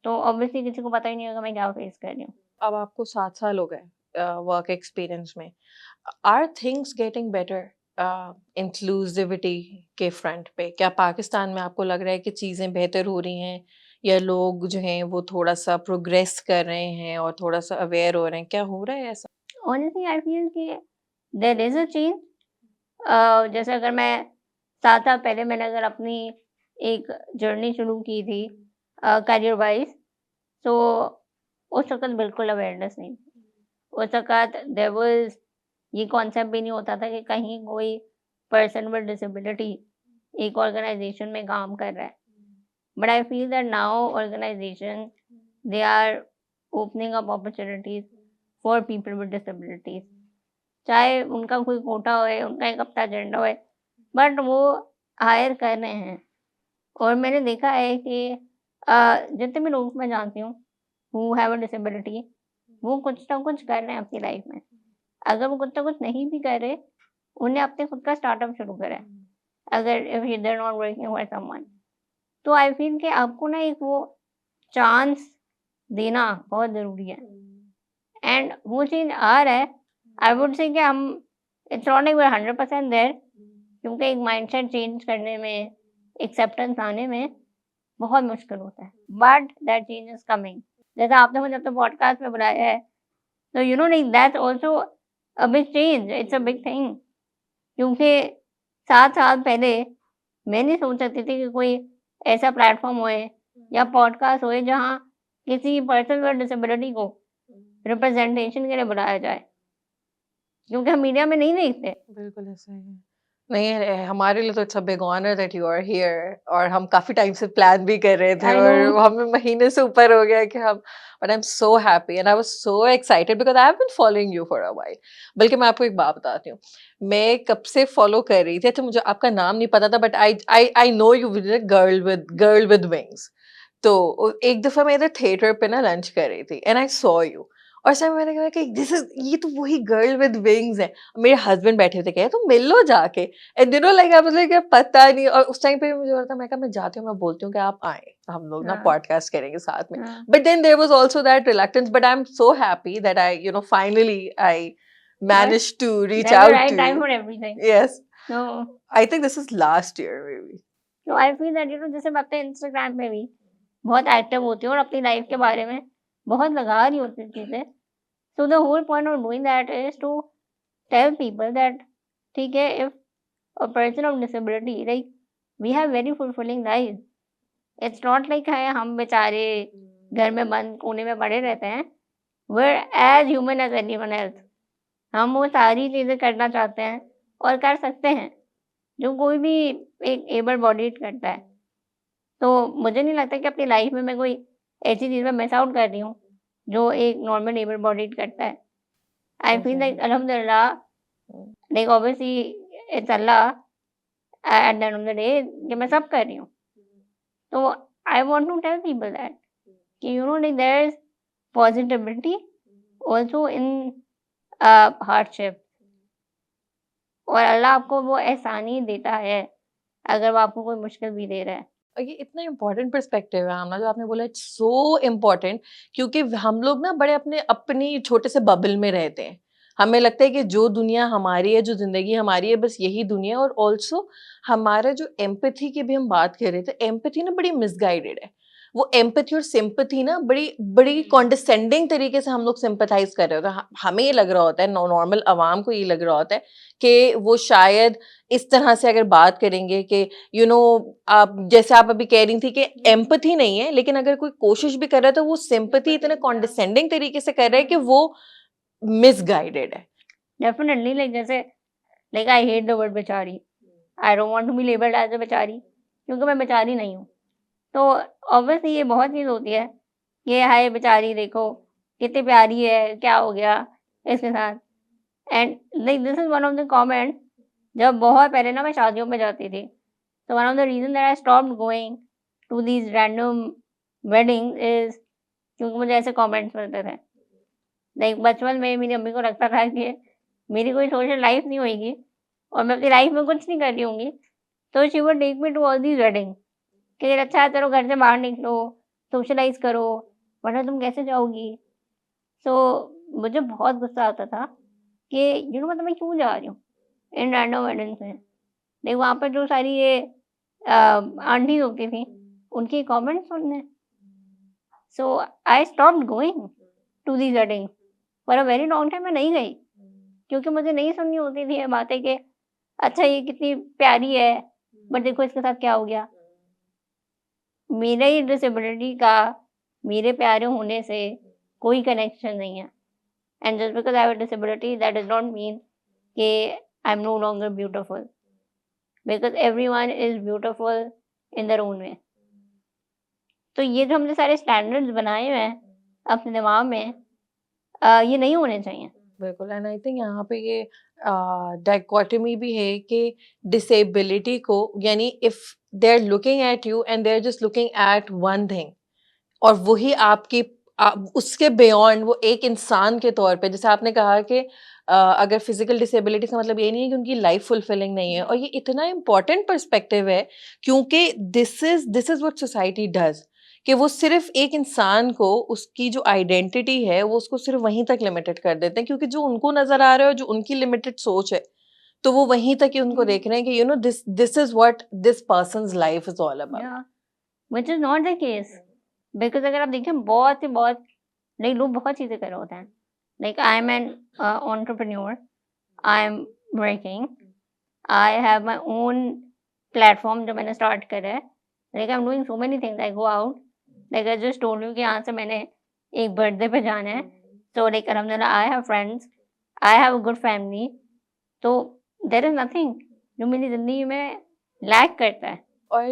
S2: तो ऑब्वियसली किसी को पता ही नहीं होगा मैं क्या फेस कर रही हूँ।
S1: अब आपको 7 साल हो गए वर्क एक्सपीरियंस में। Are things getting better inclusivity के फ्रंट पे? क्या पाकिस्तान में आपको लग रहा है कि चीज़ें बेहतर हो रही हैं, या लोग जो हैं वो थोड़ा-सा प्रोग्रेस कर रहे हैं और थोड़ा-सा अवेयर हो रहे हैं? क्या हो रहा है ऐसा?
S2: ऑनेस्टली आई फील कि देयर इज़ अ चेंज। जैसे अगर मैं 7 साल पहले मैंने अगर अपनी एक जर्नी शुरू की थी करियर वाइज, तो उस वक़्त बिल्कुल अवेयरनेस नहीं थी। उस वक़्त देयर वाज़ ये कॉन्सेप्ट भी नहीं होता था कि कहीं कोई पर्सन विद डिसेबिलिटी एक ऑर्गेनाइज़ेशन में काम कर रहा है। But I feel that now organisation they are opening up opportunities for people with disabilities. चाहे उनका कोई कोटा होए, उनका एक अपना एजेंडा होए, बट वो हायर कर रहे हैं। और मैंने देखा है कि जितने भी लोग मैं जानती हूँ हू हैव अ डिसेबिलिटी, वो कुछ ना कुछ कर रहे हैं अपनी लाइफ में। अगर वो कुछ ना कुछ नहीं भी कर रहे, उन्हें अपने खुद का स्टार्टअप शुरू करा है। अगर if they are not working for someone, तो आई फील कि आपको ना एक वो चांस देना बहुत ज़रूरी है। एंड वो चीज़ आ रहा है, आई वुड से कि हम it's not like we are 100% there, क्योंकि एक माइंडसेट चेंज करने में, एक्सेप्टेंस आने में बहुत मुश्किल होता है। But that change is coming. जैसे आपने मुझे अपने पॉडकास्ट में बुलाया है, तो you know like that's also a big change, it's a big thing. क्योंकि 7 साल पहले मैं नहीं सोच सकती थी कि कोई ऐसा प्लेटफ़ॉर्म होए या पॉडकास्ट होए जहाँ किसी पर्सन विद डिसेबिलिटी को रिप्रेजेंटेशन के लिए बुलाया जाए, क्योंकि हम मीडिया में नहीं देखते।
S1: बिल्कुल ऐसा ही है। नहीं, हमारे लिए तो it's a big honour that you are here, और हम काफ़ी टाइम से प्लान भी कर रहे थे,
S2: आई नो।
S1: और हमें महीने से ऊपर हो गया कि हम, but I am so happy and I was so excited because I have been following you for a while. बल्कि मैं आपको एक बात बताती हूँ, मैं कब से फॉलो कर रही थी, अच्छा मुझे आपका नाम नहीं पता था, but I know you with a girl with wings. तो एक दफ़ा मैं इधर थिएटर पे ना लंच कर रही थी एंड आई सॉ यू, और उस टाइम मैंने कहा कि दिस इज़, ये तो वही गर्ल विद विंग्स है। मेरे हस्बैंड बैठे थे, कहे तुम मिल लो जाके, and you know like I was like पता नहीं, और उस टाइम पे मुझे हो रहा था, मैं कहा मैं जाती हूँ, मैं बोलती हूँ कि आप आएँ, हम लोग ना
S2: हाँ,
S1: पॉडकास्ट करेंगे साथ में।
S2: हाँ।
S1: But then there was also that reluctance, but I am so happy that I you know finally I
S2: but
S1: managed to reach
S2: there's a
S1: out
S2: right
S1: to
S2: time
S1: you.
S2: for everything.
S1: Yes,
S2: So
S1: I think this is last year maybe.
S2: so I feel that जैसे मैं अपने इंस्टाग्राम पे भी बहुत एक्टिव होती हूँ और अपनी लाइफ के बारे में बहुत लगा रही होती हूँ चीज़ें। So the whole point of doing that is to tell people that ठीक है, if a person of disability, like we have very fulfilling lives. It's not like है हम बेचारे घर में बंद कोने में पड़े रहते हैं। We're as human as anyone else. हम वो सारी चीज़ें करना चाहते हैं और कर सकते हैं, जो कोई भी एक एबल बॉडीड करता है। तो मुझे नहीं लगता कि अपनी लाइफ में मैं कोई ऐसी चीज़ में मिस आउट कर रही हूँ, जो एक नॉर्मल एबल बॉडीड करता है। I feel like
S1: exactly.
S2: अल्हम्दुलिल्लाह, लाइक ऑब्वियसली इट्स अल्लाह at the end of the day कि मैं सब कर रही हूँ। तो I want to tell people that कि you know like there is positivity also in hardship, और अल्लाह आपको वो एहसानी देता है, अगर वो आपको कोई मुश्किल भी दे रहा है।
S1: और ये इतना इम्पोर्टेंट पर्सपेक्टिव है आमना, जो आपने बोला, इट्स सो इम्पोर्टेंट, क्योंकि हम लोग ना बड़े अपनी छोटे से बबल में रहते हैं। हमें लगता है कि जो दुनिया हमारी है, जो जिंदगी हमारी है, बस यही दुनिया है। और ऑल्सो हमारा जो एम्पैथी की भी हम बात कर रहे थे, एम्पैथी ना बड़ी मिसगाइडेड है। वो एम्पैथी और सिंपैथी ना बड़ी बड़ी कॉन्डिसेंडिंग तरीके से हम लोग सिंपैथाइज कर रहे होते हैं। हमें ये लग रहा होता है, नॉर्मल आवाम को ये लग रहा होता है कि वो शायद इस तरह से अगर बात करेंगे कि यू नो, आप जैसे आप अभी कह रही थी कि एम्पैथी नहीं है, लेकिन अगर कोई कोशिश भी कर रहा है तो वो सिंपैथी इतने कॉन्डिसेंडिंग तरीके से कर रहा है कि वो मिसगाइडेड है।
S2: डेफिनिटली, लाइक जैसे like I hate the word बेचारी। I don't want to be labelled as a बेचारी, क्योंकि मैं बेचारी नहीं हूँ। तो ऑब्वियसली ये बहुत चीज़ होती है कि हाय बेचारी देखो, कितनी प्यारी है, क्या हो गया इसके साथ? And like this is one of the comments, जब बहुत पहले ना मैं शादियों में जाती थी, तो one of the reason that I stopped going to these random weddings is क्योंकि मुझे ऐसे कमेंट्स मिलते थे। लाइक बचपन में मेरी अम्मी को लगता था कि मेरी कोई सोशल लाइफ नहीं होएगी और मैं अपनी लाइफ में कुछ नहीं कर रही होंगी, तो she would take me to all these wedding कि अच्छा चलो घर से बाहर निकलो, सोशलाइज़ करो, वरना तुम कैसे जाओगी? सो मुझे बहुत गुस्सा आता था कि यू नो मतलब मैं क्यों जा रही हूँ इन रैंडम वेडिंग्स में? लाइक वहाँ पर जो सारी ये आंटीज़ होती थी, उनके कमेंट्स सुनने। So I stopped going to these weddings for a very long time. मैं नहीं गई, क्योंकि मुझे नहीं सुननी होती थी ये बातें कि अच्छा ये कितनी प्यारी है, बट देखो इसके साथ क्या हो गया। मेरे डिसेबिलिटी का मेरे प्यारे होने से कोई कनेक्शन नहीं है। And just because I have a disability that does not mean कि I am no longer beautiful, because everyone is beautiful in their own way. तो ये जो हमने सारे स्टैंडर्ड्स बनाए हुए हैं अपने दिमाग में, ये नहीं होने चाहिए।
S1: बिल्कुल। एंड आई थिंक यहाँ पे ये डाइकोटमी भी है कि डिसेबिलिटी को, यानी if they are looking at you and they are just looking at one thing, और वही आपकी उसके बियॉन्ड वो एक इंसान के तौर पे, जैसे आपने कहा कि अगर फिजिकल डिसेबिलिटी का मतलब ये नहीं है कि उनकी लाइफ फुलफिलिंग नहीं है, और ये इतना इम्पोर्टेंट पर्सपेक्टिव है क्योंकि this is what society does, कि वो सिर्फ एक इंसान को उसकी जो आइडेंटिटी है वो उसको सिर्फ वहीं तक लिमिटेड कर देते हैं, क्योंकि जो उनको नजर आ रहा है और जो उनकी लिमिटेड सोच है, तो वो वहीं तक ही उनको देख रहे हैं कि this is what this person's life is all about.
S2: या which is not the case, because अगर आप देखें बहुत से बहुत लाइक लोग बहुत चीज़ें कर रहे होते हैं। Like I am an entrepreneur, I am working, I have my own platform जो मैंने स्टार्ट करा है। Like I am doing so many things, I go out, like I just told you कि यहाँ से मैंने एक बर्थडे पे जाना है। सो लाइक अल्हम्दुलिल्लाह I have friends, I have a good family. तो देयर इज़ नथिंग जो मेरी ज़िंदगी में लैक करता है।
S1: और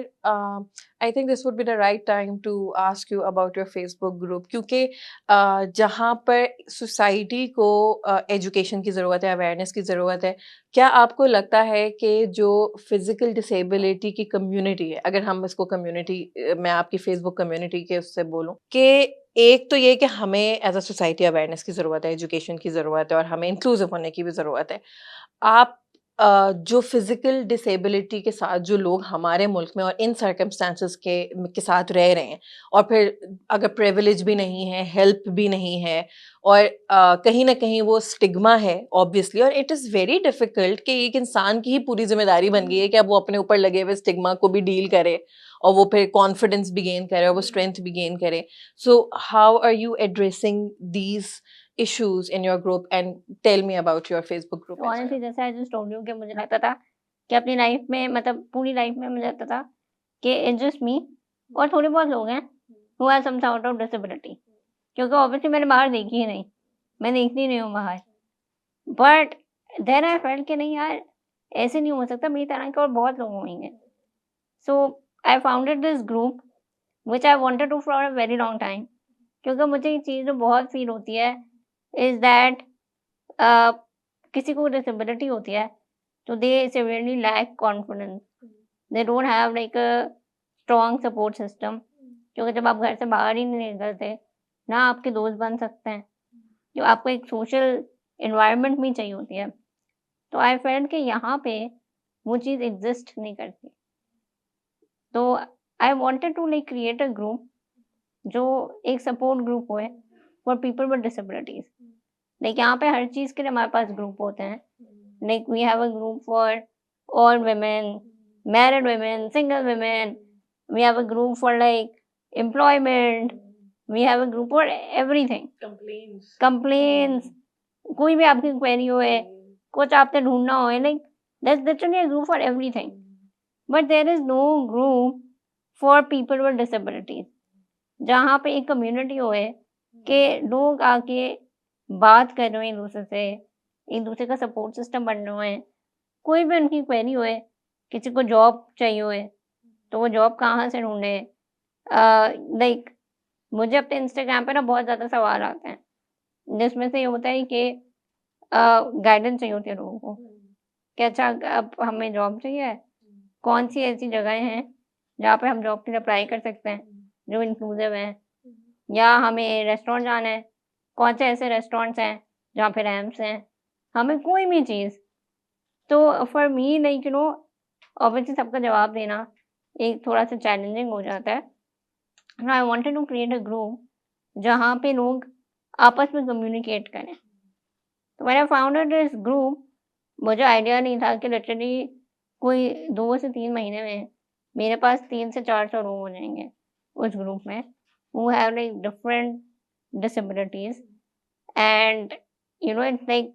S1: I think this would be the right time to ask you about your Facebook group, क्योंकि जहाँ पर सोसाइटी को एजुकेशन की ज़रूरत है, अवेयरनेस की ज़रूरत है, क्या आपको लगता है कि जो फिज़िकल डिसेबिलिटी की कम्युनिटी है, अगर हम इसको कम्युनिटी, मैं आपकी फेसबुक कम्युनिटी के उससे बोलूँ कि एक तो ये कि हमें एज अ सोसाइटी अवेयरनेस की ज़रूरत है, एजुकेशन की ज़रूरत है, और हमें इंक्लूसिव होने की भी ज़रूरत है। आप जो फिजिकल डिसेबिलिटी के साथ जो लोग हमारे मुल्क में और इन सर्कमस्टांसेस के साथ रह रहे हैं, और फिर अगर प्रिविलेज भी नहीं है, हेल्प भी नहीं है, और कहीं ना कहीं वो स्टिग्मा है ऑब्वियसली, और इट इज़ वेरी डिफिकल्ट कि एक इंसान की ही पूरी जिम्मेदारी बन गई है कि अब वो अपने ऊपर लगे हुए स्टिग्मा को भी डील करे, और वो फिर कॉन्फिडेंस भी गेन करे, और वो स्ट्रेंथ भी गेन करे। So how are you addressing these issues in your group, and tell me about your Facebook group
S2: तो
S1: as well.
S2: ऑनेस्टली जैसे आई जस्ट टोल्ड यू कि मुझे लगता था कि अपनी लाइफ में मतलब पूरी लाइफ में मुझे लगता था कि इट्स जस्ट मी और थोड़े बहुत लोग हैं who have some sort of disability, क्योंकि ऑब्वियसली मैंने बाहर देखी ही नहीं, मैं देखती नहीं हूँ बाहर। बट देन आई फेल्ट कि नहीं यार, ऐसे नहीं हो सकता, मेरी तरह के और बहुत लोग होंगे। So I founded this group which I wanted to for a very long time, क्योंकि मुझे ये चीज़ जो बहुत फील होती है इज़ दैट किसी को डिसेबिलिटी होती है तो दे severely lack confidence, they don't have like a strong support system, क्योंकि जब आप घर से बाहर ही नहीं निकलते ना आपके दोस्त बन सकते हैं, जो आपको एक सोशल इन्वायरमेंट भी चाहिए होती है। तो आई फेल्ट कि यहाँ पे वो चीज़ एग्जिस्ट नहीं करती। तो I wanted to like create a group जो एक सपोर्ट ग्रुप होए for people with disabilities. Like यहाँ पे हर चीज़ के लिए हमारे पास ग्रुप होते हैं। Like we have a group for all women, married women, single women, we have a group for like employment, we have a group for everything, complaints, कोई भी आपकी क्वेरी हो है, कुछ आपने ढूंढना हो है, like there's literally a group for everything, but there is no group for people with disabilities जहाँ पे एक कम्युनिटी हो है कि लोग आके बात कर रहे हैं एक दूसरे से, एक दूसरे का सपोर्ट सिस्टम बन रहे हैं। कोई भी उनकी क्वेरी हो है, किसी को जॉब चाहिए हो है, तो वो जॉब कहाँ से ढूँढे? लाइक मुझे अपने इंस्टाग्राम पे ना बहुत ज़्यादा सवाल आते हैं, जिसमें से ये होता है कि गाइडेंस चाहिए होती है लोगों को कि अच्छा अब हमें जॉब चाहिए, कौन-सी ऐसी जगहें हैं जहाँ पे हम जॉब के लिए अप्लाई कर सकते हैं, जो इंक्लूसिव हैं? या हमें रेस्टोरेंट जाना है, कौन से ऐसे रेस्टोरेंट्स हैं जहाँ पे रैंप्स हैं? हमें कोई भी चीज़। तो for me like you know obviously सबका जवाब देना एक थोड़ा-सा चैलेंजिंग हो जाता है। I wanted to create a group जहाँ पे लोग आपस में कम्युनिकेट करें। तो when I founded this group, मुझे आइडिया नहीं था कि लिटरली कोई 2 से 3 महीने में मेरे पास 3 से 400 लोग हो जाएँगे उस ग्रुप में, who have like different disabilities. And you know it's like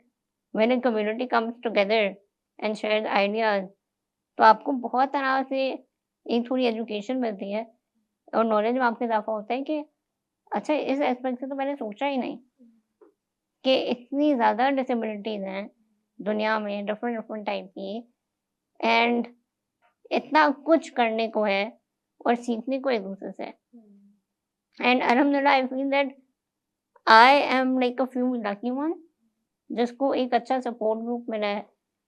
S2: when a community comes together and shares ideas, तो आपको बहुत तरह से एक थोड़ी एजुकेशन मिलती है और नॉलेज में आपका इज़ाफ़ा होता है कि अच्छा इस एस्पेक्ट से तो मैंने सोचा ही नहीं कि इतनी ज़्यादा डिसेबिलिटीज़ हैं दुनिया में डिफरेंट टाइप की एंड इतना कुछ करने को है और सीखने को एक-दूसरे से। एंड अल्हम्दुलिल्लाह आई feel that I am like a few lucky one जिसको एक अच्छा सपोर्ट ग्रुप मिला है,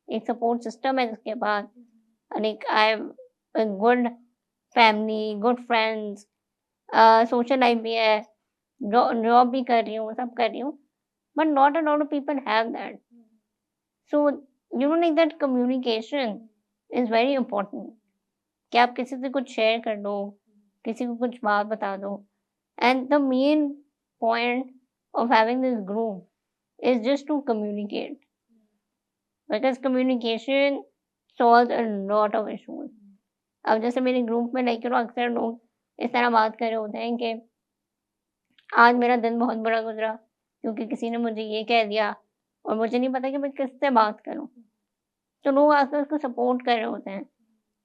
S2: एक सपोर्ट सिस्टम है जिसके पास like I have a good family, good friends, social life भी है, जॉब भी कर रही हूँ, सब कर रही हूँ, but not a lot of people have that. So you know like that communication is very important कि आप किसी से कुछ शेयर कर दो, किसी को कुछ बात बता दो। And the main point of having this group is just to communicate because communication solves a lot of issues. अब जैसे मेरे ग्रुप में लाइक अक्सर लोग इस तरह बात कर रहे होते हैं कि आज मेरा दिन बहुत बुरा गुजरा क्योंकि किसी ने मुझे ये कह दिया और मुझे नहीं पता कि मैं किससे बात करूं। तो लोग आकर उसको सपोर्ट कर रहे होते हैं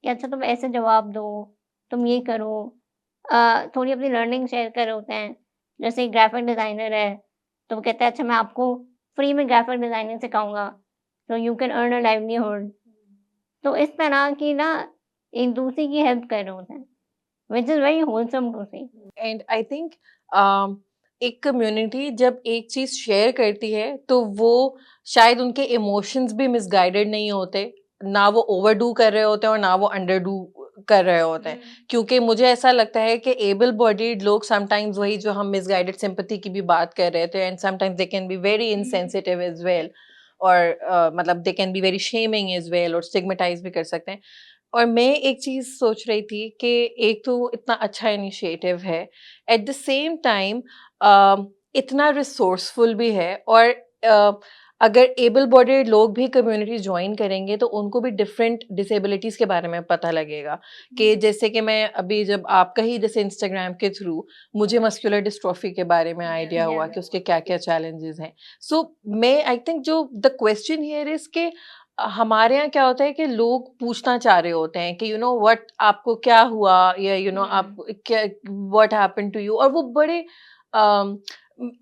S2: कि अच्छा तुम ऐसे जवाब दो, तुम ये करो, थोड़ी अपनी लर्निंग शेयर कर रहे होते हैं। जैसे एक ग्राफिक डिज़ाइनर है, तो वो कहता है अच्छा मैं आपको फ्री में ग्राफिक डिज़ाइनिंग सिखाऊँगा, so you can earn a livelihood. तो इस तरह की ना एक-दूसरे की हेल्प कर रहे होते हैं, which is very wholesome to see.
S1: And I think एक कम्युनिटी जब एक चीज़ शेयर करती है तो वो शायद उनके इमोशंस भी मिसगाइडेड नहीं होते, ना वो ओवरडू कर रहे होते हैं और ना वो अंडरडू कर रहे होते हैं। क्योंकि मुझे ऐसा लगता है कि एबल बॉडीड लोग समटाइम्स वही जो हम मिसगाइडेड सिंपैथी की भी बात कर रहे थे and sometimes they can be very insensitive as well और मतलब they can be very shaming as well और स्टिग्मेटाइज़ भी कर सकते हैं। और मैं एक चीज़ सोच रही थी कि एक तो इतना अच्छा इनिशिएटिव है, एट द सेम टाइम इतना रिसोर्सफुल भी है और अगर एबल बॉडीड लोग भी कम्युनिटी जॉइन करेंगे तो उनको भी डिफरेंट डिसेबिलिटीज़ के बारे में पता लगेगा कि जैसे कि मैं अभी जब आपका ही जैसे इंस्टाग्राम के थ्रू मुझे मस्कुलर डिस्ट्रॉफी के बारे में आइडिया हुआ कि उसके क्या-क्या चैलेंजेस हैं। सो मैं आई थिंक जो द क्वेश्चन हियर इज़ कि हमारे यहाँ क्या होता है कि लोग पूछना चाह रहे होते हैं कि व्हाट आपको क्या हुआ या आप क्या व्हाट हैपेंड टू यू और वो बड़े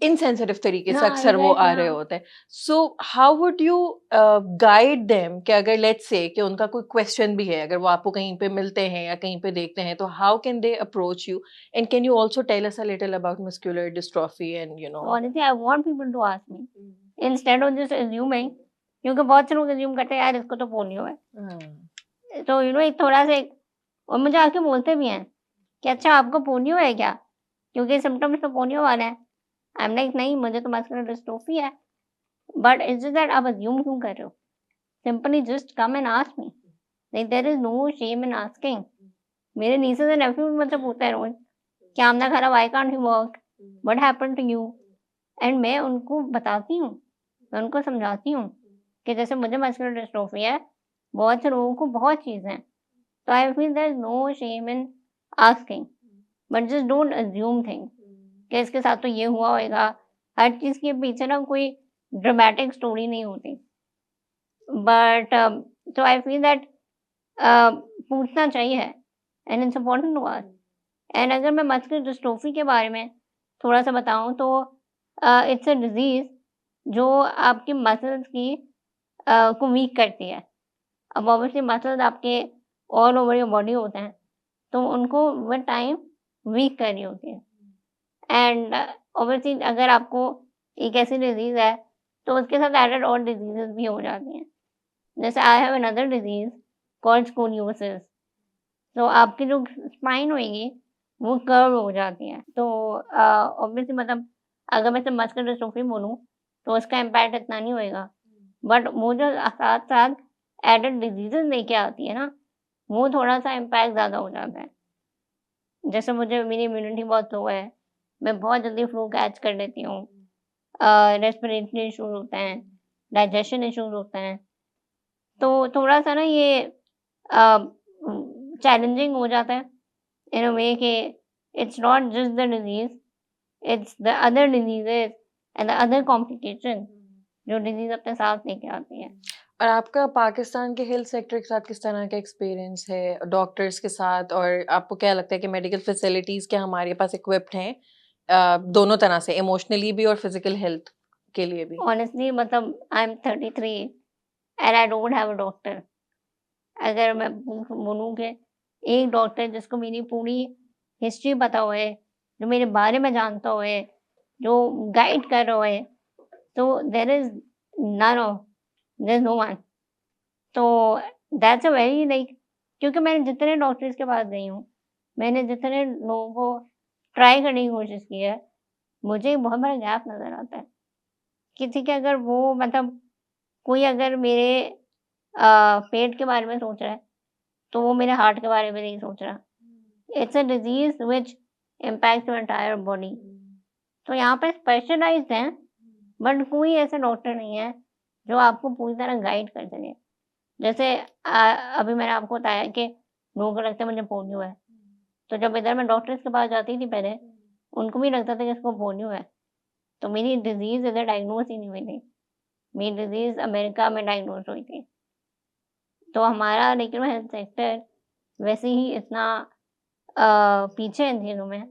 S1: इनसेंसिटिव तरीके से
S2: हाँ,
S1: अक्सर वो
S2: एग्ज़ैक्टली
S1: आ रहे
S2: हाँ।
S1: होते हैं। So how would you guide them कि अगर लेट्स से कि उनका कोई क्वेश्चन भी है, अगर वो आपको कहीं पे मिलते हैं या कहीं पे देखते हैं, तो how can they approach you and can you also tell us a little about muscular dystrophy and
S2: Honestly, I want people to ask me instead of just assuming क्योंकि बहुत से लोग अज़्यूम करते हैं यार इसको तो पोलियो है। तो एक थोड़ा-सा एक और मुझे आके बोलते भी हैं कि अच्छा आपको पोलियो है क्या? क्योंकि सिम्पटम्स तो पोलियो वाले हैं। आई एम लाइक नहीं मुझे तो मस्कुलर डिस्ट्रोफी है। बट इट्स जस्ट दैट आप अज़्यूम क्यों कर रहे हो? Simply just come and ask me. Like there is no shame in asking. मेरे nieces एंड नेफ्यू मुझसे पूछते हैं रोज़ कि आमना खाला why can't you work? What happened to you? And मैं उनको बताती हूँ, मैं उनको समझाती हूँ कि जैसे मुझे मस्कुलर डिस्ट्रोफी है, बहुत से लोगों को बहुत चीज़ें हैं। तो I feel there is no shame in asking, but just don't assume things कि इसके साथ तो ये हुआ होएगा। हर चीज़ के पीछे ना कोई ड्रामेटिक स्टोरी नहीं होती। But so I feel that पूछना चाहिए and it's important to ask. And अगर मैं मस्कुलर डिस्ट्रोफी के बारे में थोड़ा-सा बताऊँ तो इट्स अ डिज़ीज़ जो आपकी मसल्स की को वीक करती है। अब ऑब्वियसली मसल्स आपके ऑल ओवर योर बॉडी होते हैं, तो उनको विद टाइम वीक करनी होती है। एंड ऑब्वियसली अगर आपको एक ऐसी डिज़ीज़ है, तो उसके साथ एडेड और डिज़ीज़ेज़ भी हो जाती हैं। जैसे I have another disease called scoliosis. तो आपकी जो स्पाइन होएगी, वो कर्व हो जाती है। तो ऑब्वियसली मतलब अगर मैं सिर्फ़ मस्कुलर डिस्ट्रोफी बोलूँ, तो उसका इम्पैक्ट इतना नहीं होएगा। बट वो जो साथ-साथ एडेड डिज़ीज़ेज़ लेके आती है ना, वो थोड़ा-सा इम्पैक्ट ज़्यादा हो जाता है। जैसे मुझे मेरी इम्यूनिटी बहुत लो है, मैं बहुत जल्दी फ्लू कैच कर लेती हूँ। रेस्पिरेटरी इश्यूज़ होते हैं, डाइजेशन इश्यूज़ होते हैं। तो थोड़ा-सा ना ये चैलेंजिंग हो जाता है इन अ वे कि it's not just the disease, it's the other diseases and the other complication जो डिज़ीज़ अपने साथ लेके आती है।
S1: और आपका पाकिस्तान के हेल्थ सेक्टर के साथ किस तरह का एक्सपीरियंस है डॉक्टर्स के साथ, और आपको क्या लगता है कि मेडिकल फैसिलिटीज क्या हमारे पास इक्विप्ड हैं दोनों तरह से, इमोशनली भी और फिजिकल हेल्थ के लिए भी?
S2: ऑनेस्टली मतलब I am 33 and I don't have a doctor. अगर मैं बोलूँ कि एक डॉक्टर जिसको मेरी पूरी हिस्ट्री पता होए, जो मेरे बारे में जानता होए, जो गाइड कर रहा होए, तो there is none of there is no one. तो दैट्स अ वेरी लाइक, क्योंकि मैंने जितने डॉक्टर्स के पास गई हूँ, मैंने जितने लोगों को ट्राई करने की कोशिश की है, मुझे एक बहुत बड़ा गैप नज़र आता है। कि ठीक है, अगर वो मतलब कोई अगर मेरे पेट के बारे में सोच रहा है, तो वो मेरे हार्ट के बारे में नहीं सोच रहा। It's a disease which impacts your entire body. तो यहाँ पे स्पेशलाइज़्ड हैं, बट कोई ऐसा डॉक्टर नहीं है, जो आपको पूरी तरह गाइड कर सके। जैसे अभी मैंने आपको बताया कि लोगों को लगता है मुझे पोलियो है, तो जब इधर मैं डॉक्टर्स के पास जाती थी पहले, उनको भी लगता था कि इसको पोलियो है, तो मेरी डिज़ीज़ इधर डायग्नोज़ ही नहीं हुई थी। मेरी डिज़ीज़ अमेरिका में डायग्नोज़ हुई थी। तो हमारा लेकिन हेल्थ सेक्टर वैसे ही इतना पीछे है इन चीज़ों में।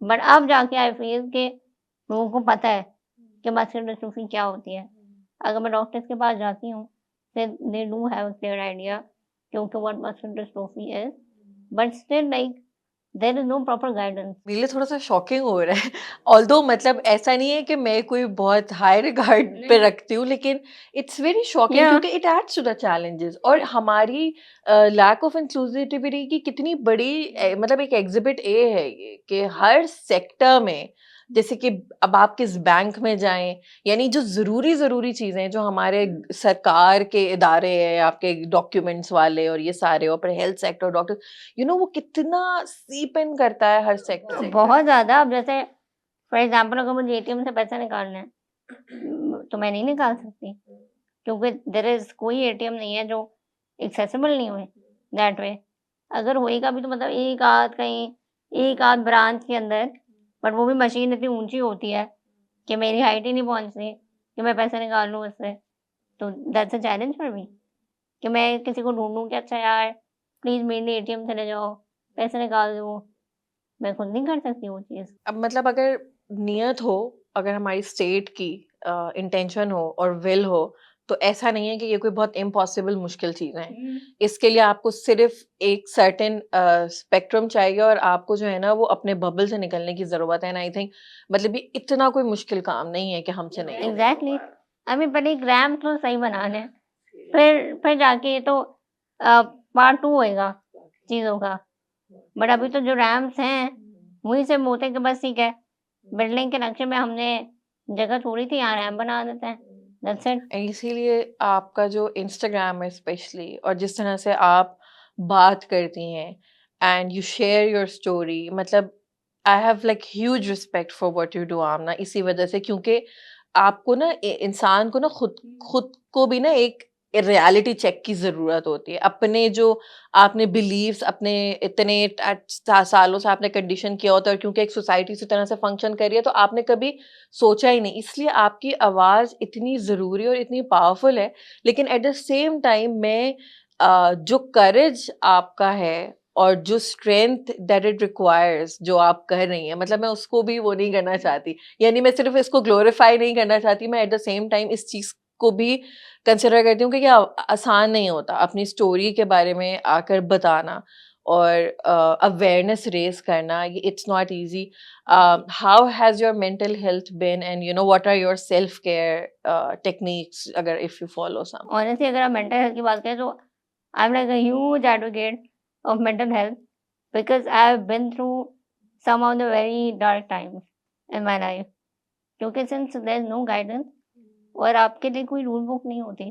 S2: बट अब जाके आई फ़ील कि लोगों को पता है कि मस्कुलर डिस्ट्रोफी क्या होती है। अगर मैं डॉक्टर्स के पास जाती हूँ, then they do have a clear idea कि okay what muscular dystrophy is, but still like there is no proper guidance.
S1: मेरे लिए थोड़ा-सा शॉकिंग हो रहा है। ऑल्दो मतलब ऐसा नहीं है कि मैं कोई बहुत हाई रिगार्ड पे
S2: नहीं।
S1: रखती हूँ, लेकिन इट्स वेरी शॉकिंग
S2: Yeah.
S1: क्योंकि it adds to the challenges, और हमारी लैक ऑफ इंक्लूसिविटी की कितनी बड़ी मतलब एक एग्ज़िबिट ए है ये, कि हर सेक्टर में, जैसे कि अब आप किस बैंक में जाएँ, यानी जो ज़रूरी चीज़ें जो हमारे सरकार के इदारे हैं, आपके डॉक्यूमेंट्स वाले और ये सारे, और फिर हेल्थ सेक्टर, डॉक्टर, वो कितना सीप इन करता है हर सेक्टर।
S2: बहुत ज़्यादा। अब जैसे फॉर एग्ज़ाम्पल अगर मुझे एटीएम से पैसा निकालना है, तो मैं नहीं निकाल सकती, क्योंकि देयर इज़ कोई एटीएम नहीं है जो एक्सेसिबल नहीं हुए दैट वे। अगर होएगा भी तो मतलब एक आध कहीं, एक आध ब्रांच के अंदर, बट वो भी मशीन इतनी ऊँची होती है कि मेरी हाइट ही नहीं पहुँचती कि मैं पैसे निकाल लूँ उससे। तो that's a challenge for me कि मैं किसी को ढूँढूँ कि अच्छा यार प्लीज़ मेरे लिए एटीएम चले जाओ, पैसे निकाल दो। मैं खुद नहीं कर सकती वो चीज़।
S1: अब मतलब अगर नियत हो, अगर हमारी स्टेट की इंटेंशन हो और विल हो, तो ऐसा नहीं है कि ये कोई बहुत इम्पॉसिबल मुश्किल चीज़ें हैं। इसके लिए आपको सिर्फ़ एक सर्टेन स्पेक्ट्रम चाहिए, और आपको जो है ना वो अपने बबल से निकलने की ज़रूरत है, एंड आई थिंक मतलब ये इतना कोई मुश्किल काम नहीं है कि हमसे नहीं होगा।
S2: एग्ज़ैक्टली। आई मीन पहले एक रैंप तो सही बनाने हैं, फिर जाके ये तो पार्ट 2 होएगा चीज़ों का। बट अभी तो जो रैम्प्स हैं, वहीं से मोटे के बस ठीक है, बिल्डिंग के नक्शे में हमने जगह छोड़ी थी, यहाँ रैंप बना देते हैं, दैट्स इट।
S1: एंड इसीलिए आपका जो इंस्टाग्राम है स्पेशली, और जिस तरह से आप बात करती हैं and you share your story, मतलब I have like huge respect for what you do Aamna, इसी वजह से, क्योंकि आपको ना इंसान को ना खुद खुद को भी ना एक रियलिटी चेक की जरूरत होती है। अपने जो आपने बिलीव्स, अपने इतने सालों से आपने कंडीशन किया होता है, और क्योंकि एक सोसाइटी इसी तरह से फंक्शन कर रही है, तो आपने कभी सोचा ही नहीं। इसलिए आपकी आवाज़ इतनी ज़रूरी और इतनी पावरफुल है। लेकिन एट द सेम टाइम मैं जो करेज आपका है और जो स्ट्रेंथ दैट इट रिक्वायर्स जो आप कर रही हैं, मतलब मैं उसको भी वो नहीं करना चाहती। यानी मैं सिर्फ़ इसको ग्लोरीफाई नहीं करना चाहती, मैं एट द सेम टाइम इस चीज़ को भी कंसिडर करती हूँ कि क्या आसान नहीं होता अपनी स्टोरी के बारे में आकर बताना, और अवेयरनेस रेज़ करना, ये it's not easy. how has your mental health been, and what are your self care techniques, agar if you follow some?
S2: Honestly अगर आप मेंटल हेल्थ की बात करें तो I am like a huge advocate of mental health, because I have been through some of the very dark times in my life. क्योंकि since there is no guidance और आपके लिए कोई रूल बुक नहीं होती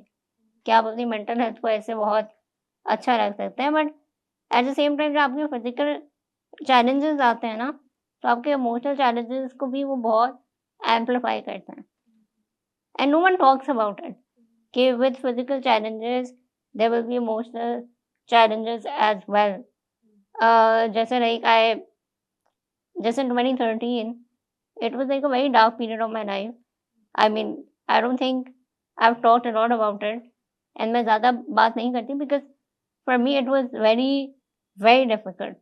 S2: कि आप अपनी मेंटल हेल्थ को ऐसे बहुत अच्छा रख सकते हैं, but at the same time जब आपके फिजिकल चैलेंजेस आते हैं ना, तो आपके इमोशनल चैलेंजेस को भी वो बहुत एम्पलीफाई करते हैं, and no one talks about it कि with physical challenges there will be emotional challenges as well. जैसे लाइक आई जैसे 2013 it was like a very dark period of my life. I mean, I don't think I've talked a lot about it, and मैं ज़्यादा बात नहीं करती because for me it was very, very difficult.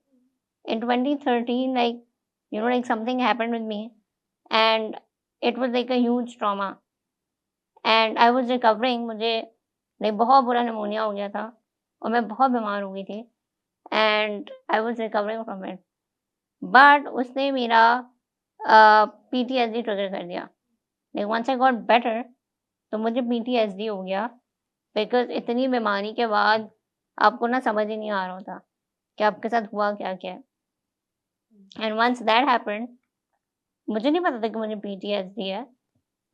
S2: In 2013, like something happened with me, and it was like a huge trauma. And I was recovering. मुझे like बहुत बुरा निमोनिया हो गया था और मैं बहुत बीमार हो गई थी, and I was recovering from it. But उसने मेरा PTSD ट्रिगर कर दिया. Like once I got better, तो मुझे PTSD हो गया बिकॉज़ इतनी बीमारी के बाद आपको ना समझ ही नहीं आ रहा होता कि आपके साथ हुआ क्या-क्या है। एंड वंस दैट हैपेंड, मुझे नहीं पता था कि मुझे पीटीएसडी है,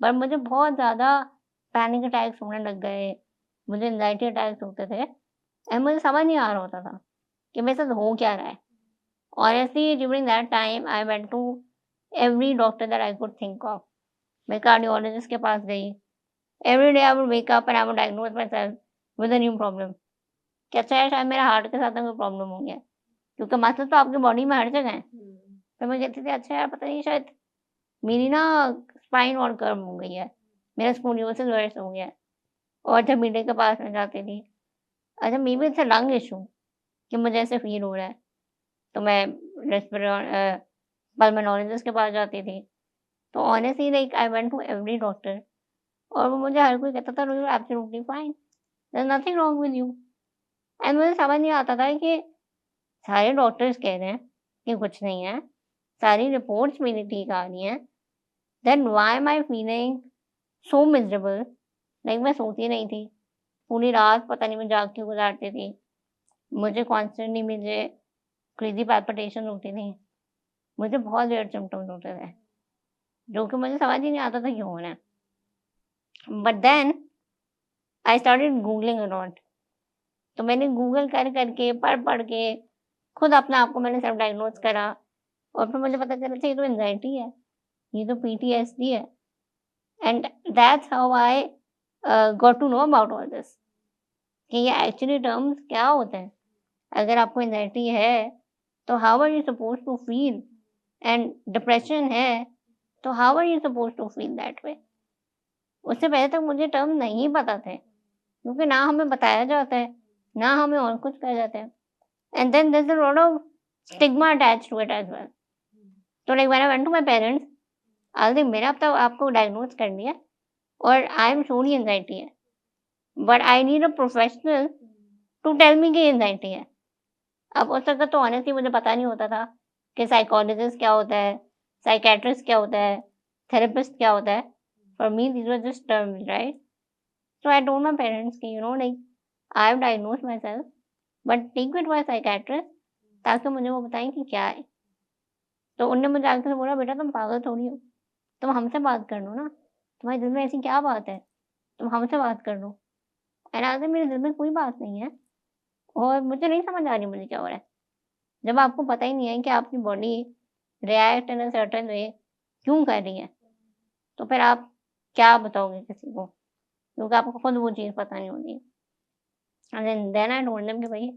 S2: पर मुझे बहुत ज़्यादा पैनिक अटैक्स होने लग गए, मुझे एंग्ज़ायटी अटैक्स होते थे एंड मुझे समझ नहीं आ रहा होता था कि मेरे साथ हो क्या रहा है। Honestly during that time I went to every doctor that I could think of. मैं कार्डियोलॉजिस्ट के पास गई। Every day I would wake up and I would diagnose myself with a new problem कि अच्छा है शायद मेरा हार्ट के साथ ना कोई प्रॉब्लम हो गया है, क्योंकि मसल तो आपकी बॉडी में हर जगह है। फिर मैं कहती थी अच्छा यार पता नहीं शायद मेरी ना स्पाइन और कर्व हो गई है, मेरा स्पोंडिलोसिस वर्स हो गया है। और जब मीडिया के पास में जाती थी, अच्छा may be it's a lung issue कि मुझे ऐसे फ़ील हो रहा है, तो मैं पल्मोनोलॉजिस्ट के पास जाती थी। तो honestly like I went to every doctor और वो मुझे हर कोई कहता था you are absolutely fine, there is nothing wrong with you. And मुझे समझ नहीं आता था कि सारे डॉक्टर्स कह रहे हैं कि कुछ नहीं है, सारी रिपोर्ट्स मेरी ठीक आ रही हैं, then why am I feeling so miserable. Like मैं सोती नहीं थी, पूरी रात पता नहीं मैं जाग के गुज़ारती थी। मुझे कॉन्स्टेंटली मुझे क्रेज़ी पैल्पिटेशन होती थी, मुझे बहुत वियर्ड सिम्पटम्स होते थे, जो कि मुझे समझ ही नहीं आता था क्यों हो रहा है। But then I started googling a lot. तो मैंने गूगल कर के, पढ़ के खुद अपने आप को मैंने सेल्फ डायग्नोज़ करा और फिर मुझे पता चला अच्छा ये तो एंग्ज़ायटी है, ये तो पीटीएसडी है। And that's how I got to know about all this कि ये एक्चुअली टर्म्स क्या होते हैं। अगर आपको एंग्ज़ायटी है, तो how are you supposed to feel? And depression है, तो how are you supposed to feel that way? उससे पहले तक मुझे टर्म नहीं पता थे, क्योंकि ना हमें बताया जाता है, ना हमें और कुछ कहा जाता है। And then there is a lot of stigma attached to it as well. तो like when I went to my parents, I मेरा अब तक आपको डायग्नोज़ कर दिया और आई एम श्योर ये एंग्ज़ायटी है, but I need a professional to tell me कि ये एंग्ज़ायटी है। अब उस वक़्त तो ऑनेस्टली मुझे पता नहीं होता था कि साइकोलॉजिस्ट क्या होता है, साइकियाट्रिस्ट क्या होता है, थेरेपिस्ट क्या होता है। For me these were just terms, right? So I told my parents कि like I have diagnosed myself, but take me to my psychiatrist ताकि मुझे वो बताएँ कि क्या है। तो उन्होंने मुझे आके बोला बेटा तुम पागल थोड़ी हो, तुम हमसे बात कर लो ना, तुम्हारे दिल में ऐसी क्या बात है, तुम हमसे बात कर लो। एंड आई सेड मेरे दिल में कोई बात नहीं है और मुझे नहीं समझ आ रही मुझे क्या हो रहा है। जब आपको पता ही नहीं है कि आपकी body react in a certain way क्यों कर रही है, तो फिर आप क्या बताओगे किसी को? क्योंकि आपको खुद वो चीज़ पता नहीं होती। And then I told them कि भई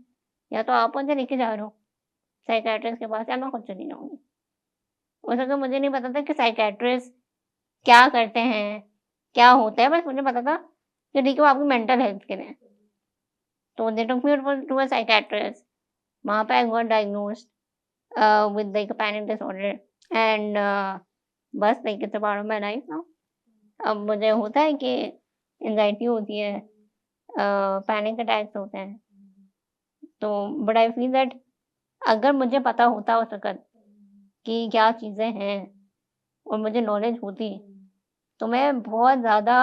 S2: या तो आप मुझे लेके जा रहे हो साइकियाट्रिस्ट के पास या मैं खुद चली जाऊँगी। उस वक़्त मुझे नहीं पता था कि साइकियाट्रिस्ट क्या करते हैं, क्या होता है, बस मुझे पता था कि ठीक है वो आपकी मेंटल हेल्थ के लिए है। तो दे टूक मी टू अ साइकियाट्रिस्ट, वहाँ पे I got diagnosed with like a panic disorder and बस like it's a part of my life now। अब मुझे होता है कि एंजाइटी होती है, पैनिक अटैक्स होते हैं, तो बट आई फील दैट अगर मुझे पता होता उस वक़्त कि क्या चीज़ें हैं और मुझे नॉलेज होती, तो मैं बहुत ज़्यादा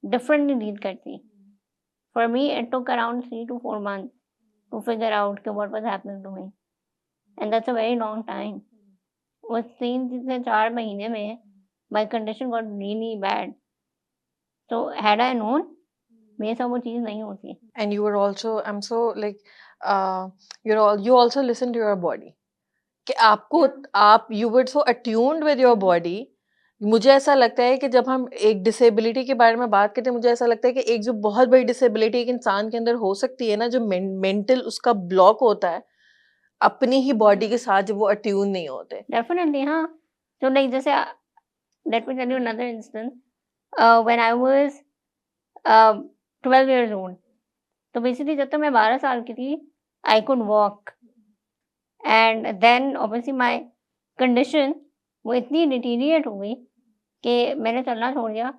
S2: डिफरेंटली डील करती। For me it took around 3 to 4 months to figure out कि what was happening to me and that's a very long time. उस 3 से 4 महीने में my condition got really bad. So had I known मेरे साथ वो चीज़ नहीं होती।
S1: And you were also, I'm so like, you also listen to your body. कि आपको आप you were so attuned with your body। मुझे ऐसा लगता है कि जब हम एक डिसेबिलिटी के बारे में बात करते हैं, मुझे ऐसा लगता है कि एक जो बहुत बड़ी डिसेबिलिटी एक इंसान के अंदर हो सकती है ना, जो मेंटल उसका ब्लॉक होता है, अपनी ही बॉडी के साथ जब वो अट्यून नहीं होते।
S2: डेफिनिटली हाँ। तो लाइक जैसे let me tell you another instance when I was 12 years old. तो बेसिकली जब तक मैं 12 साल की थी, I could walk, and then obviously my condition वो इतनी डिटीरिएट हो गई कि मैंने चलना छोड़ दिया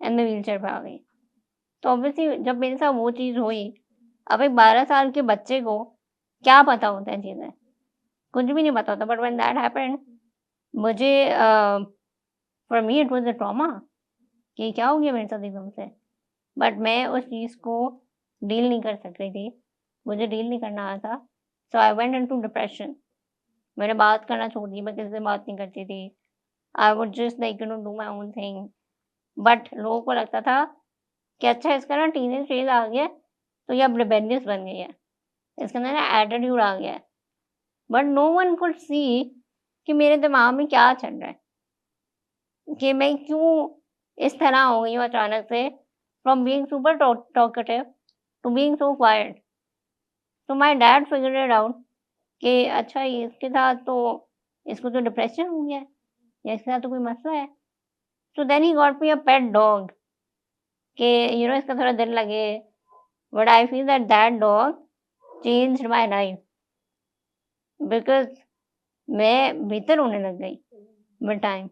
S2: एंड मैं व्हीलचेयर पे आ गई। तो ऑब्वियसली जब मेरे साथ वो चीज़ हुई, अब एक 12 साल के बच्चे को क्या पता होता है चीज़ें? कुछ भी नहीं पता होता, बट व्हेन दैट हैपेंड मुझे for me it was a trauma कि क्या हो गया मेरे साथ एकदम से। बट मैं उस चीज़ को डील नहीं कर सक रही थी, मुझे डील नहीं करना आया था, सो आई वेंट इनटू डिप्रेशन। मैंने बात करना छोड़ दी, मैं किसी से बात नहीं करती थी। I would just like do my own thing. But लोगों को लगता था कि अच्छा इसका ना टीनेज फेज़ आ गया है, तो ये अब रिबेलियस बन गई है, इसके अंदर ना एटीट्यूड आ गया है। But no one could see कि मेरे दिमाग में क्या चल रहा है, कि मैं क्यों इस तरह हो गई हूँ अचानक से, from being super talkative to being so quiet. तो my dad figured it out कि अच्छा ये इसके साथ तो इसको तो डिप्रेशन हो गया है या इसके साथ तो कोई मसला है। So then he got me a pet dog कि इसका थोड़ा दिल लगे। But I feel that that dog changed my life because मैं बेहतर होने लग गई विद टाइम।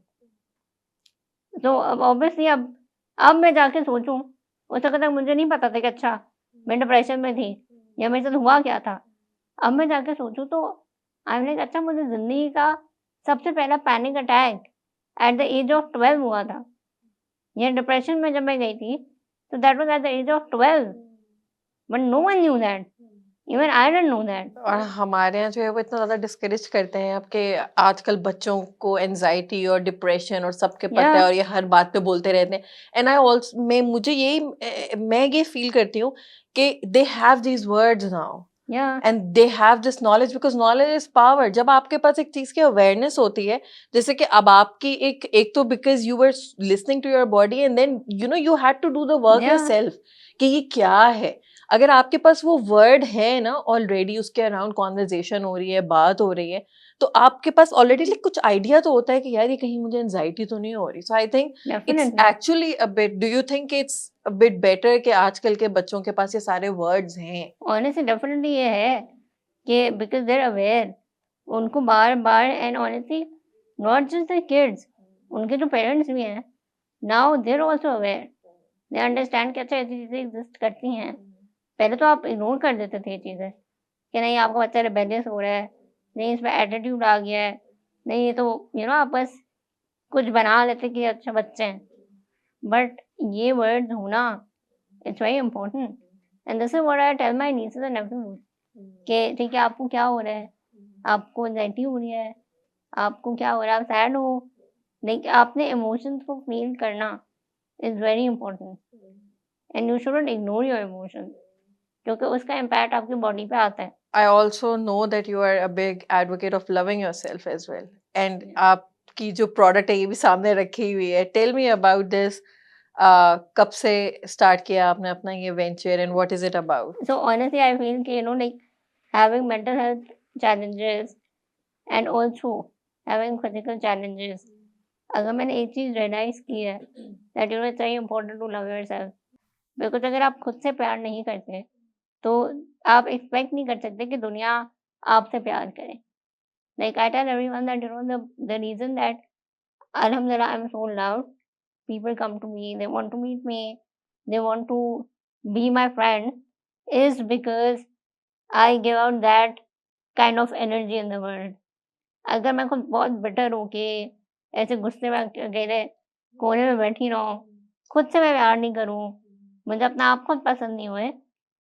S2: तो अब ऑब्वियसली अब मैं जाके सोचूँ, उस वक़्त तक मुझे नहीं पता था कि अच्छा मैं डिप्रेशन में थी या मेरे साथ हुआ क्या था। अब मैं जाके सोचूँ तो आई एम लाइक अच्छा मुझे ज़िंदगी का सबसे पहला panic attack at the age of 12 हुआ था। ये डिप्रेशन में जब मैं गई थी, तो that was at the age of 12, but no one knew that, even I didn't know that.
S1: और हमारे यहाँ जो है वो इतना ज़्यादा डिस्करेज करते हैं अब कि आजकल बच्चों को एंजाइटी और डिप्रेशन और सबके पता
S2: या
S1: है और ये हर बात पे बोलते रहते हैं। एंड आई ऑल्सो मुझे यही मैं ये फील करती हूँ कि they have these words now
S2: या
S1: and they have this knowledge because knowledge is power. जब आपके पास एक चीज की अवेयरनेस होती है, जैसे कि अब आपकी एक तो because you were listening to your body and then you had to do the work
S2: या
S1: योरसेल्फ कि ये क्या है। अगर आपके पास वो वर्ड है ना, ऑलरेडी उसके अराउंड कॉन्वर्जेशन हो रही है, बात हो रही है, तो आपके पास ऑलरेडी कुछ आइडिया तो होता है कि यार ये कहीं मुझे एंजाइटी तो नहीं हो रही। So I think it's
S2: definitely.
S1: Actually a bit, do you think it's a bit better कि आजकल के बच्चों के पास ये सारे वर्ड्स हैं?
S2: ऑनेस्टली डेफिनेटली ये है कि बिकॉज़ दे आर अवेयर, उनको बार-बार and honestly not just the kids, उनके जो पेरेंट्स भी हैं, now they are also aware. They understand कि अच्छा ऐसी चीज़ें एग्ज़िस्ट करती हैं। पहले तो आप इग्नोर कर देते थे ये चीज़ें कि नहीं आपका बच्चा रिबेलियस हो रहा है, नहीं इसमें एटीट्यूड आ गया है, नहीं ये तो आप बस कुछ बना लेते कि अच्छा बच्चे हैं। बट ये वर्ड्स होना it's very important and this is what I tell my nieces and nephews कि ठीक है आपको क्या हो रहा है? आपको एंग्ज़ायटी हो रही है? आपको क्या हो रहा है? आप सैड हो? लाइक आपने इमोशंस को फ़ील करना is very important and you shouldn't ignore your emotions क्योंकि उसका इम्पैक्ट आपकी बॉडी पे आता है।
S1: I also know that you are a big advocate of loving yourself as well. And आपकी जो product है ये भी सामने रखी हुई है. Tell me about this. कब से start किया आपने अपना ये venture and what is it about?
S2: So honestly, I feel कि like having mental health challenges and also having physical challenges, अगर मैंने एक चीज़ रियलाइज़ की है that it's very important to love yourself because अगर आप खुद से प्यार नहीं करते तो आप एक्सपेक्ट नहीं कर सकते कि दुनिया आपसे प्यार करे। Like I tell everyone that the reason that alhamdulillah I'm so loved, people come to me, they want to meet me, they want to be my friend is because I give out that kind of energy in the world. अगर मैं खुद बहुत बिटर होके ऐसे गुस्से में अकेले कोने में बैठी रहूँ, खुद से मैं प्यार नहीं करूँ, मुझे अपना आप खुद पसंद नहीं हुए,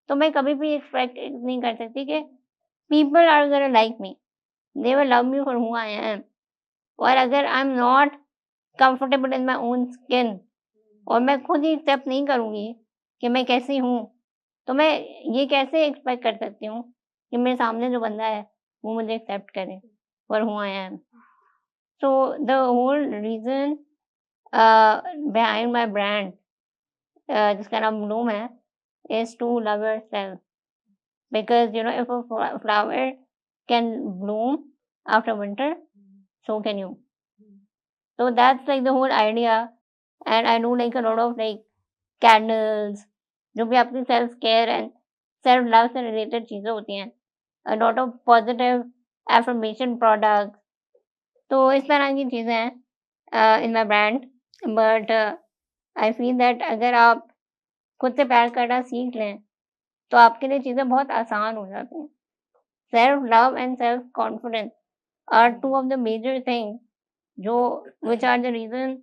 S2: तो मैं कभी भी एक्सपेक्ट नहीं कर सकती कि people are gonna like me, they will love me for who I am. और अगर I am not comfortable in my own skin और मैं खुद ही एक्सेप्ट नहीं करूँगी कि मैं कैसी हूँ, तो मैं ये कैसे एक्सपेक्ट कर सकती हूँ कि मेरे सामने जो बंदा है, वो मुझे एक्सेप्ट करे for who I am. So the whole reason behind my brand जिसका नाम ब्लूम है, is to love yourself because if a flower can bloom after winter, so can you. So that's like the whole idea. And I do like a lot of like candles जो भी आपकी self care and self love से रिलेटेड चीज़ें होती हैं, lot of positive affirmation products, तो इस तरह की चीज़ें हैं in my brand. But I feel that अगर आप खुद से प्यार करना सीख लें, तो आपके लिए चीज़ें बहुत आसान हो जाती हैं। Self love and self confidence are two of the major things जो which are the reason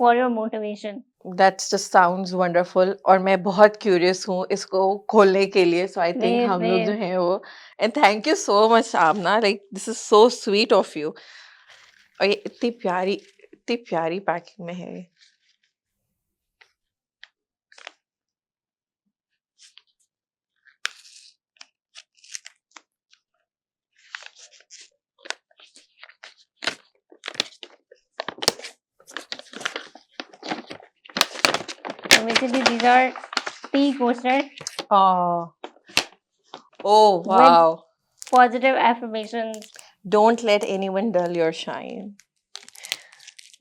S2: for your motivation.
S1: That's just sounds wonderful और मैं बहुत क्यूरियस हूँ इसको खोलने के लिए, सो आई थिंक
S2: सेम,
S1: हम लोग जो
S2: सेम।
S1: हैं वो, and thank you so much Aamna, like this is so sweet of you. और ये इतनी प्यारी पैकिंग में है ये।
S2: So basically these are tea coasters
S1: Oh, oh
S2: with
S1: wow.
S2: positive affirmations.
S1: Don't let anyone dull your shine.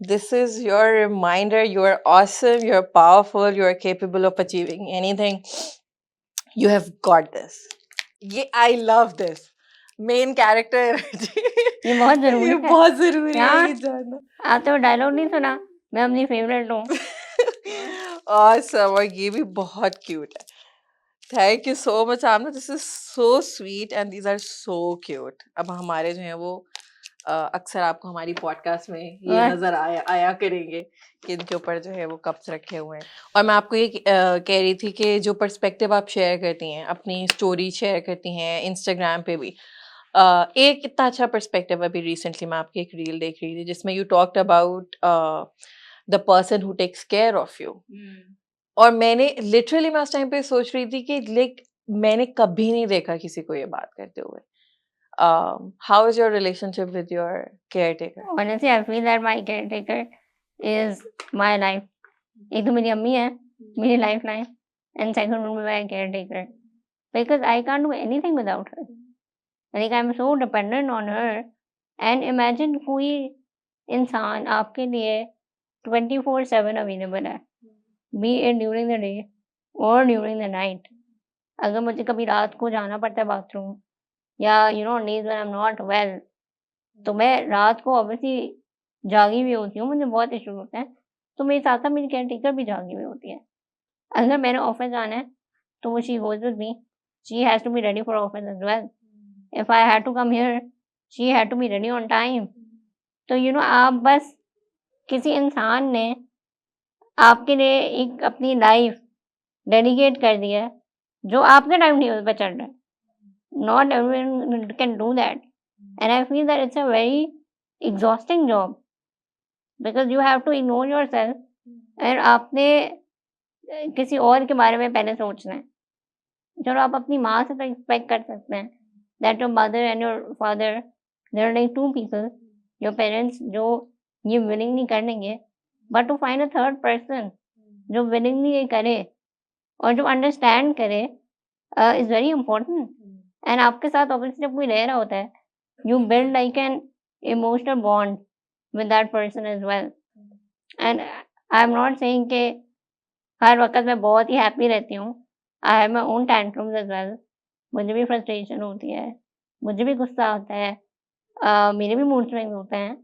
S1: This is your reminder you're awesome, you're powerful, you're capable of achieving anything. You have got this. Yeah, I love this. Main character energy.
S2: ये बहुत
S1: ये
S2: ज़रूरी है।
S1: बहुत जरूरी है
S2: यार,
S1: ये जानना।
S2: आपने वो डायलॉग नहीं सुना? मैं अपनी फेवरेट हूँ।
S1: Awesome, और ये भी बहुत क्यूट है। Thank you so much Aamna, this is so sweet and these are so cute. अब हमारे जो है वो अक्सर आपको हमारी पॉडकास्ट में ये
S2: और
S1: नजर आया करेंगे कि इनके ऊपर जो है वो कप्स रखे हुए हैं। और मैं आपको ये कह रही थी कि जो पर्सपेक्टिव आप शेयर करती हैं, अपनी स्टोरी शेयर करती हैं इंस्टाग्राम पे भी, एक इतना अच्छा पर्सपेक्टिव, अभी रिसेंटली मैं आपकी एक रील देख रही थी जिसमें you talked about the person who takes care of you. और मैं उस टाइम पे सोच रही थी कि लाइक मैंने कभी नहीं देखा किसी को ये बात करते हुए। How is your relationship with your caretaker?
S2: honestly I feel that my caretaker is my life. एक तो मेरी अम्मी है, मेरी life line, and second would be my caretaker because I can't do anything without her. Like I'm so dependent on her. And imagine कोई इंसान आपके लिए 24/7 अवेलेबल है, be it during the day or during the night. अगर मुझे कभी रात को जाना पड़ता है बाथरूम या on days when I'm not well, तो मैं रात को ऑब्वियसली जागी हुई होती हूँ, मुझे बहुत इश्यूज़ होते हैं, तो मेरे साथ-साथ मेरी केयरटेकर भी जागी हुई होती है। अगर मैंने ऑफ़िस जाना है, तो वो she goes with me, she has to be ready for office as well. If I had to come here, she had to be ready on time. तो आप बस किसी इंसान ने आपके लिए एक अपनी लाइफ डेडिकेट कर दी है, जो आपके टाइम टेबल पे चल रहा है। Not everyone can do that, and I feel that it's a very exhausting job because you have to ignore yourself and आपने किसी और के बारे में पहले सोचना है। चलो आप अपनी माँ से तो एक्सपेक्ट कर सकते हैं that your mother and your father, there are like two people, your parents जो ये विलिंगली कर लेंगे, but to find a third person जो विलिंगली ये करे और जो अंडरस्टैंड करे इज़ वेरी इम्पोर्टेंट। एंड आपके साथ ऑब्वियसली जब कोई रह रहा होता है, you build like an emotional bond with that person as well. And I am not saying कि हर वक़्त मैं बहुत ही हैप्पी रहती हूँ। I have my own tantrums as well. मुझे भी फ्रस्ट्रेशन होती है, मुझे भी गुस्सा आता है, मेरे भी मूड स्विंग्स होते हैं,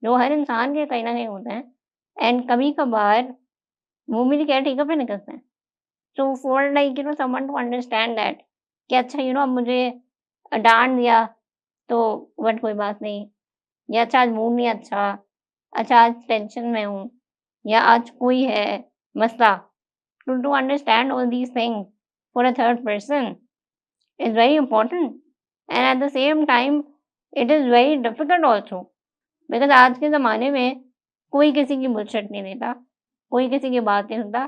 S2: जो हर इंसान के कहीं न कहीं होते हैं, एंड कभी-कभार वो मेरी केयरटेकर पे निकलते हैं। So for like someone to understand that कि अच्छा अब मुझे डाँट दिया तो बट कोई बात नहीं, या अच्छा आज मूड नहीं अच्छा, अच्छा आज टेंशन में हूँ, या आज कोई है मसला। To understand all these things for a third person is very important, and at the same time it is very difficult also because आज के ज़माने में कोई किसी की बुलशिट नहीं लेता, कोई किसी की बात नहीं सुनता,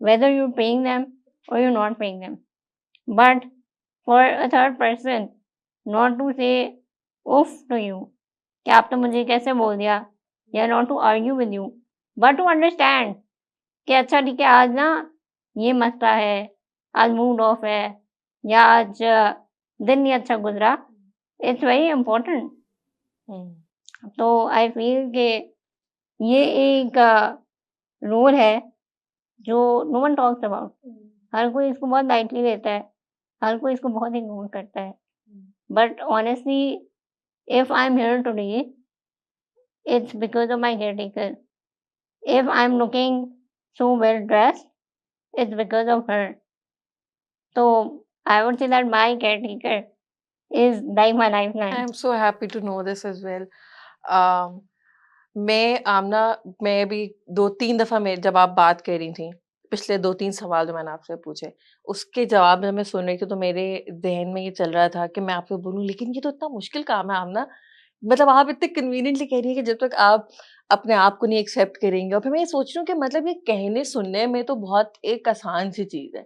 S2: whether you're paying them or you're not paying them. But for a third person not to say oof to you कि आप तो मुझे कैसे बोल दिया, या not to argue with you, but to understand कि अच्छा ठीक है आज ना ये मसला है, आज मूड ऑफ है, या आज दिन नहीं अच्छा गुजरा, इट्स वेरी इम्पोर्टेंट। तो आई फील कि ये एक रोल है जो नो वन टॉक्स अबाउट। हर कोई इसको बहुत लाइटली लेता है, हर कोई इसको बहुत इग्नोर करता है। But honestly if I am here today it's because of my caretaker. If I'm looking so well dressed, it's because of her. So I would say that my caretaker is like my
S1: I
S2: lifeline.
S1: Am so happy to know this as well. मैं आमना, मैं भी 2-3 दफ़ा मैं जब आप बात कर रही थी, पिछले 2-3 सवाल जो मैंने आपसे पूछे, उसके जवाब जब मैं सुन रही थी तो मेरे ज़हन में ये चल रहा था कि मैं आपको बोलूँ लेकिन ये तो इतना मुश्किल काम है आमना। मतलब आप इतने कन्वीनिएंटली कह रही हैं कि जब तक आप अपने आप को नहीं एक्सेप्ट करेंगे, और फिर मैं ये सोच रही हूँ कि मतलब ये कहने सुनने में तो बहुत एक आसान सी चीज़ है।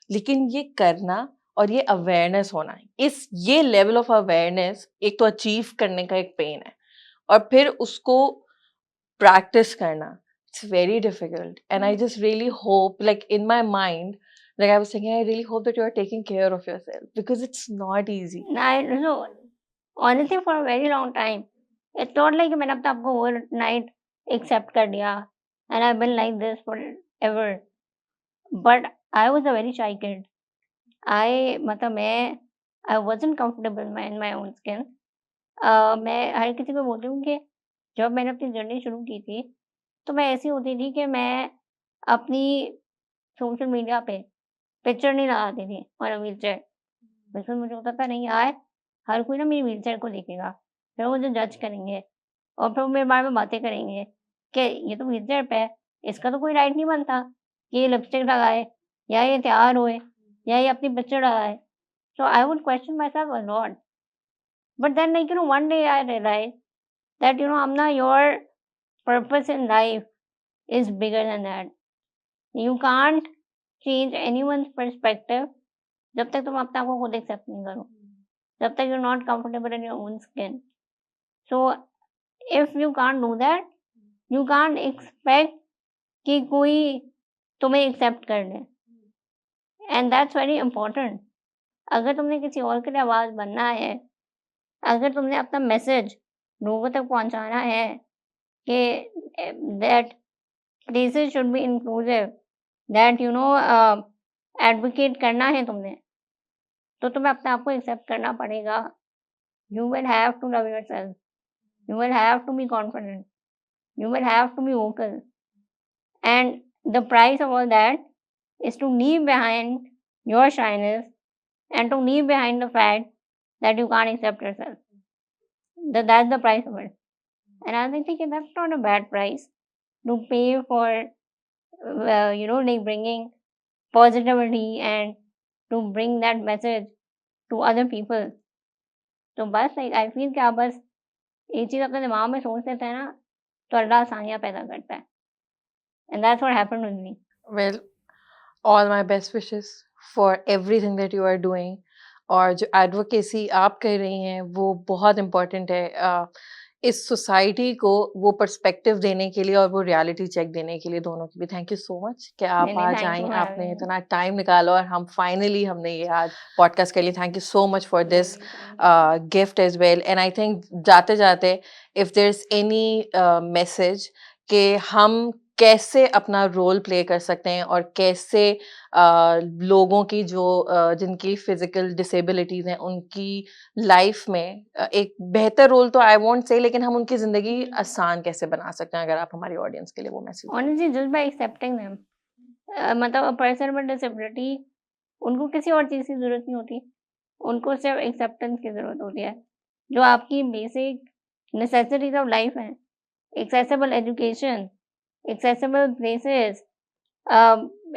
S1: लेकिन ये करना और ये अवेयरनेस होना, इस ये लेवल ऑफ अवेयरनेस एक तो अचीव करने का एक पेन है, और फिर उसको प्रैक्टिस करना, it's very difficult. And I just really hope, like in my mind, like I was thinking, I really hope that you are taking care of yourself because it's not easy.
S2: I know, honestly for a very long time. It's not like मैंने अपने आप को overnight accept कर लिया and I've been like this forever. But I was a very shy kid. मतलब मैं I wasn't comfortable in my own skin. मैं हर किसी को बोलती हूँ कि जब मैंने अपनी जर्नी शुरू की थी, तो मैं ऐसी होती थी कि मैं अपनी सोशल मीडिया पे पिक्चर नहीं लगाती थी ऑन अ व्हीलचेयर। बिकॉज़ मुझे होता था नहीं यार, हर कोई ना मेरी व्हीलचेयर को देखेगा, फिर वो मुझे जज करेंगे और फिर वो मेरे बारे में बातें करेंगे कि ये तो व्हीलचेयर पे है, इसका तो कोई राइट नहीं बनता कि ये लिपस्टिक लगाए या ये तैयार होए या ये अपनी पिक्चर लगाए। So I would question myself a lot. But then like one day I realized that Amna, your purpose in life is bigger than that. You can't change anyone's perspective जब तक तुम अपने आप को खुद एक्सेप्ट नहीं करो, जब तक you're not comfortable in your own skin. So if you can't do that, you can't expect कि कोई तुम्हें एक्सेप्ट कर ले, एंड दैट्स वेरी इम्पोर्टेंट। अगर तुमने किसी और के लिए आवाज़ बनना है, अगर तुमने अपना मैसेज लोगों तक पहुंचाना है कि that places should be inclusive, that advocate करना है तुमने, तो तुम्हें अपने आप को एक्सेप्ट करना पड़ेगा। You will have to love yourself, you will have to be confident, you will have to be vocal, and the price of all that is to leave behind your shyness and to leave behind the fact that you can't accept yourself. That's the price of it. And I think that's not a bad price to pay for like bringing positivity and to bring that message to other people. तो बस आई फील कि आप बस एक चीज़ अपने दिमाग में सोच लेते हैं ना, तो अल्लाह आसानियाँ पैदा करता है। And that's what happened with me.
S1: Well, all my best wishes for everything that you are doing. और जो एडवोकेसी आप कर रही हैं वो बहुत इम्पोर्टेंट है, इस सोसाइटी को वो पर्सपेक्टिव देने के लिए और वो रियलिटी चेक देने के लिए, दोनों की भी। थैंक यू सो मच कि आप
S2: नहीं,
S1: आज
S2: thank
S1: आई,
S2: you for
S1: आपने
S2: having me.
S1: इतना टाइम निकाला और हम फाइनली हमने ये आज पॉडकास्ट कर लिया। Thank you so much for this gift as well. And I think जाते जाते if there is any message कि हम कैसे अपना रोल प्ले कर सकते हैं और कैसे लोगों की जो जिनकी फिजिकल डिसेबिलिटीज हैं उनकी लाइफ में एक बेहतर रोल तो आई वोंट से, लेकिन हम उनकी जिंदगी आसान कैसे बना सकते हैं, अगर आप हमारी ऑडियंस के लिए वो message.
S2: Honestly, just by accepting them. मतलब a person with disability, उनको किसी और चीज़ की ज़रूरत नहीं होती, उनको सिर्फ एक्सेप्टेंस की ज़रूरत होती है। जो आपकी बेसिक नेसेसिटीज ऑफ लाइफ हैं, accessible education, accessible places,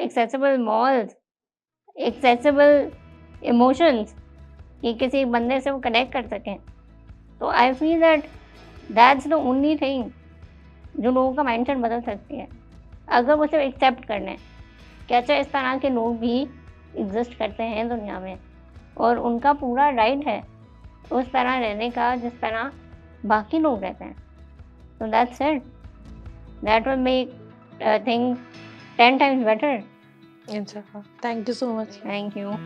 S2: accessible malls, accessible emotions, कि किसी बंदे से वो कनेक्ट कर सकें। तो I feel that's the only thing जो लोगों का माइंडसेट बदल सकती है, अगर वो सिर्फ एक्सेप्ट कर लें कि अच्छा इस तरह के लोग भी एग्जिस्ट करते हैं दुनिया में और उनका पूरा राइट है उस तरह रहने का जिस तरह बाकी लोग रहते हैं। So that's it. That will make things 10 times better.
S1: Inshallah. Thank you so much.
S2: Thank you.